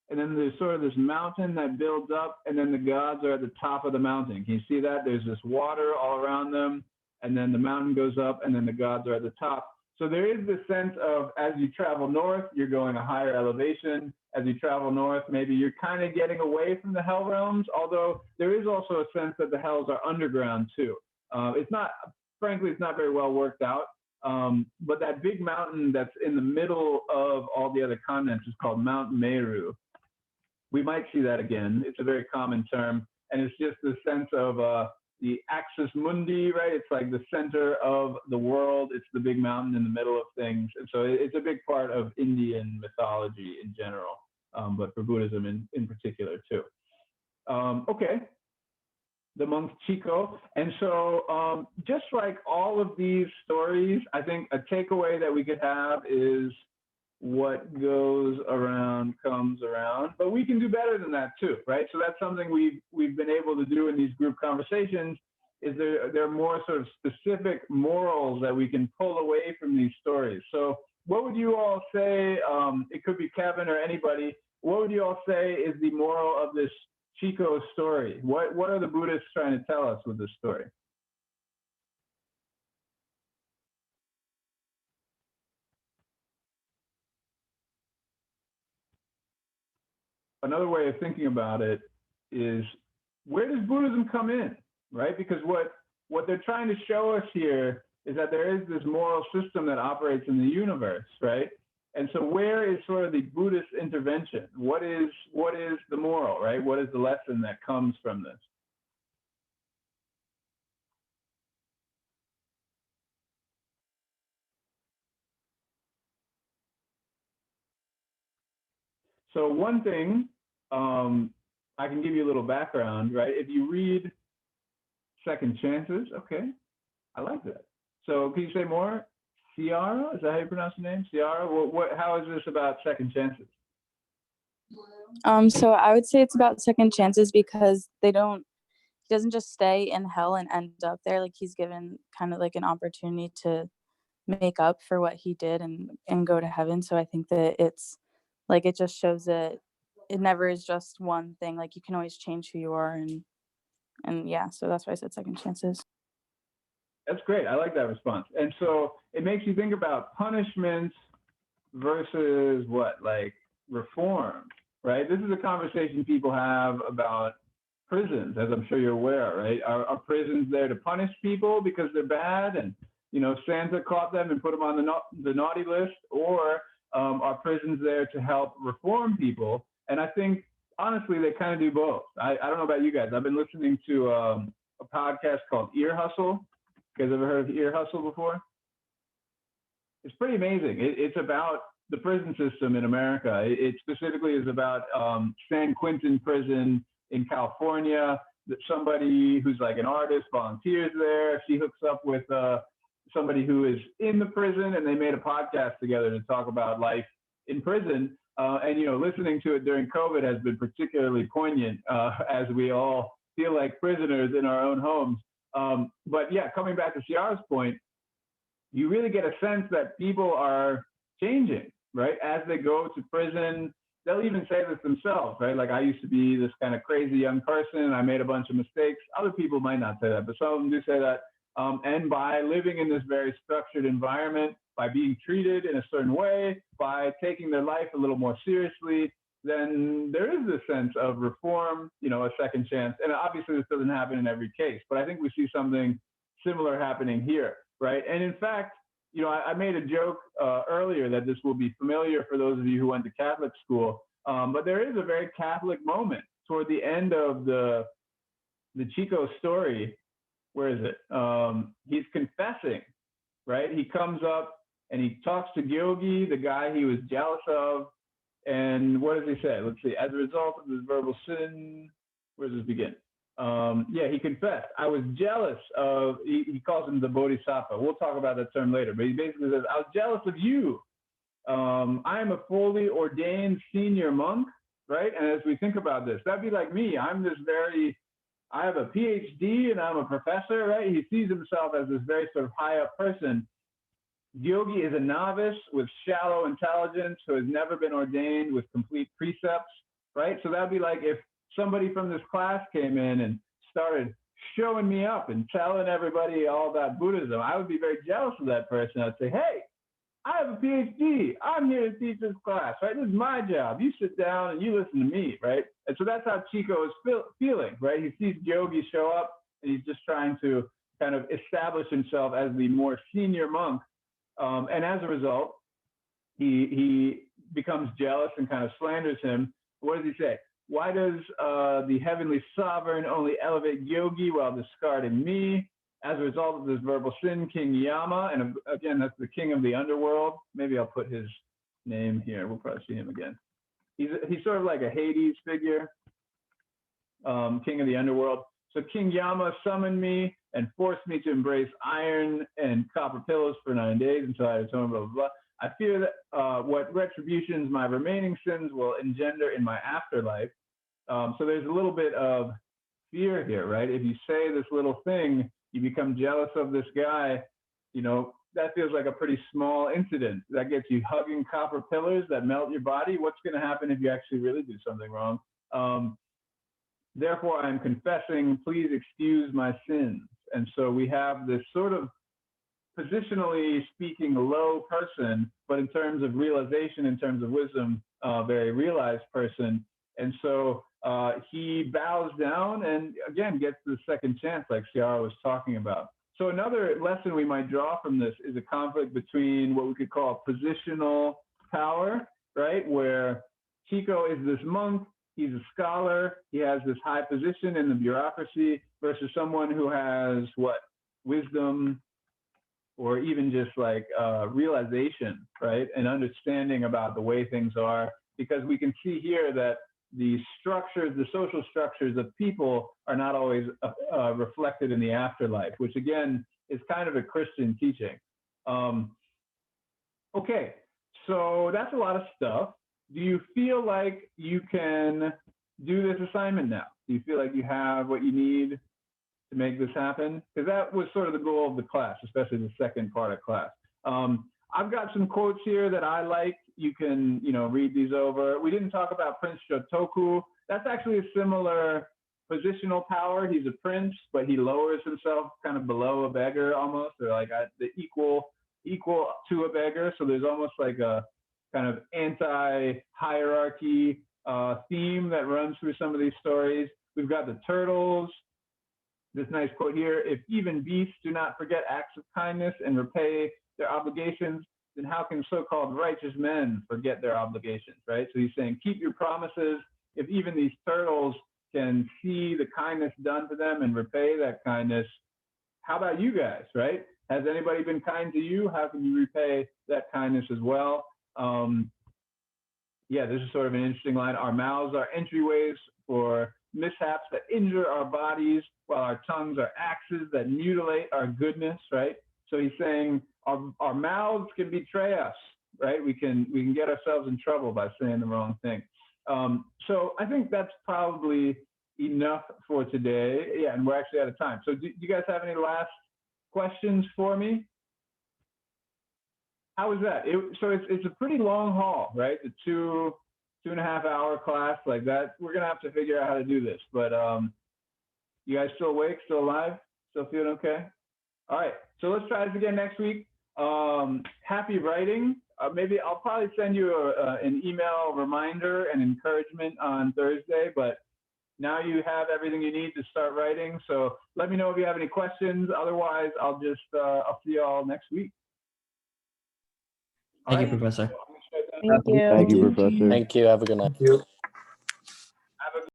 and then there's sort of this mountain that builds up, and then the gods are at the top of the mountain. Can you see that? There's this water all around them, and then the mountain goes up, and then the gods are at the top. So there is this sense of, as you travel north, you're going a higher elevation. As you travel north, maybe you're kind of getting away from the hell realms, although there is also a sense that the hells are underground too. It's not, frankly, it's not very well worked out. But that big mountain that's in the middle of all the other continents is called Mount Meru. We might see that again. It's a very common term. And it's just the sense of the axis mundi, right? It's like the center of the world. It's the big mountain in the middle of things. And so it's a big part of Indian mythology in general, but for Buddhism in particular too. Okay, the monk Chico. And so just like all of these stories, I think a takeaway that we could have is what goes around comes around, but we can do better than that too, right? So that's something we've been able to do in these group conversations. Is there are more sort of specific morals that we can pull away from these stories. So what would you all say? It could be Kevin or anybody. What would you all say is the moral of this Chico story? What are the Buddhists trying to tell us with this story? Another way of thinking about it is, where does Buddhism come in, right? Because what they're trying to show us here is that there is this moral system that operates in the universe, right? And so where is sort of the Buddhist intervention? What is the moral, right? What is the lesson that comes from this? So one thing, I can give you a little background, right? If you read Second Chances, okay, I like that. So can you say more? Ciara, is that how you pronounce the name? Ciara, how is this about second chances? So I would say it's about second chances because he doesn't just stay in hell and end up there. Like, he's given kind of like an opportunity to make up for what he did and go to heaven. So I think that it's like, it just shows that it never is just one thing. Like, you can always change who you are, and yeah, so that's why I said second chances. That's great. I like that response. And so it makes you think about punishment versus what, like reform, right? This is a conversation people have about prisons, as I'm sure you're aware, right? Are prisons there to punish people because they're bad and, you know, Santa caught them and put them on the naughty list? Or are prisons there to help reform people? And I think, honestly, they kind of do both. I don't know about you guys. I've been listening to a podcast called Ear Hustle. You guys ever heard of Ear Hustle before? It's pretty amazing. It's about the prison system in America. It specifically is about San Quentin Prison in California. That somebody who's like an artist volunteers there. She hooks up with somebody who is in the prison, and they made a podcast together to talk about life in prison. And, you know, listening to it during COVID has been particularly poignant as we all feel like prisoners in our own homes. But yeah, coming back to Ciara's point, you really get a sense that people are changing, right? As they go to prison, they'll even say this themselves, right? Like, I used to be this kind of crazy young person. I made a bunch of mistakes. Other people might not say that, but some of them do say that. And by living in this very structured environment, by being treated in a certain way, by taking their life a little more seriously, then there is this sense of reform, you know, a second chance. And obviously this doesn't happen in every case, but I think we see something similar happening here, right? And in fact, you know, I made a joke earlier that this will be familiar for those of you who went to Catholic school, but there is a very Catholic moment toward the end of the Chico story. Where is it? He's confessing, right? He comes up and he talks to Gyogi, the guy he was jealous of. And what does he say? Let's see. As a result of his verbal sin, where does this begin? Yeah, he confessed. I was jealous of, he calls him the Bodhisattva. We'll talk about that term later. But he basically says, I was jealous of you. I am a fully ordained senior monk, right? And as we think about this, that'd be like me. I have a PhD and I'm a professor, right? He sees himself as this very sort of high up person. Yogi is a novice with shallow intelligence who has never been ordained with complete precepts, right? So that'd be like if somebody from this class came in and started showing me up and telling everybody all about Buddhism. I would be very jealous of that person. I'd say, hey, I have a PhD. I'm here to teach this class, right? This is my job. You sit down and you listen to me, right? And so that's how Chico is feeling, right? He sees Yogi show up and he's just trying to kind of establish himself as the more senior monk. And as a result, he becomes jealous and kind of slanders him. What does he say? Why does the heavenly sovereign only elevate Yogi while discarding me? As a result of this verbal sin, King Yama, and again, that's the king of the underworld. Maybe I'll put his name here. We'll probably see him again. He's sort of like a Hades figure, king of the underworld. So King Yama summoned me and forced me to embrace iron and copper pillows for 9 days until I atoned, blah, blah, blah. I fear that what retributions my remaining sins will engender in my afterlife. So there's a little bit of fear here, right? If you say this little thing, you become jealous of this guy, you know, that feels like a pretty small incident. That gets you hugging copper pillars that melt your body. What's going to happen if you actually really do something wrong? Therefore, I'm confessing, please excuse my sins. And so we have this sort of positionally speaking low person, but in terms of realization, in terms of wisdom, very realized person. And so he bows down and again gets the second chance like Ciara was talking about. So another lesson we might draw from this is a conflict between what we could call positional power, right? Where Chico is this monk, he's a scholar, he has this high position in the bureaucracy versus someone who has what? Wisdom, or even just like realization, right? And understanding about the way things are, because we can see here that the structures, the social structures of people are not always reflected in the afterlife, which again is kind of a Christian teaching. Okay, so that's a lot of stuff. Do you feel like you can do this assignment now? Do you feel like you have what you need to make this happen? Because that was sort of the goal of the class, especially the second part of class. I've got some quotes here that I like. You can, you know, read these over. We didn't talk about Prince Shotoku. That's actually a similar positional power. He's a prince, but he lowers himself kind of below a beggar almost, or like the equal to a beggar. So there's almost like a kind of anti-hierarchy theme that runs through some of these stories. We've got the turtles. This nice quote here: if even beasts do not forget acts of kindness and repay their obligations, then how can so-called righteous men forget their obligations, right? So he's saying, keep your promises. If even these turtles can see the kindness done to them and repay that kindness, how about you guys, right? Has anybody been kind to you? How can you repay that kindness as well? Yeah, this is sort of an interesting line. Our mouths are entryways for mishaps that injure our bodies, while our tongues are axes that mutilate our goodness, right? So he's saying our mouths can betray us, right? We can get ourselves in trouble by saying the wrong thing. So I think that's probably enough for today. Yeah, and we're actually out of time. So do you guys have any last questions for me? How was that? So it's a pretty long haul, right? The two and a half hour class like that. We're gonna have to figure out how to do this, but you guys still awake, still alive, still feeling okay? All right, so let's try this again next week. Happy writing. Maybe I'll probably send you an email reminder and encouragement on Thursday, but now you have everything you need to start writing. So let me know if you have any questions. Otherwise, I'll see you all next week. Thank you, Professor. Thank you. Thank you, Professor. Thank you. Have a good night. Thank you.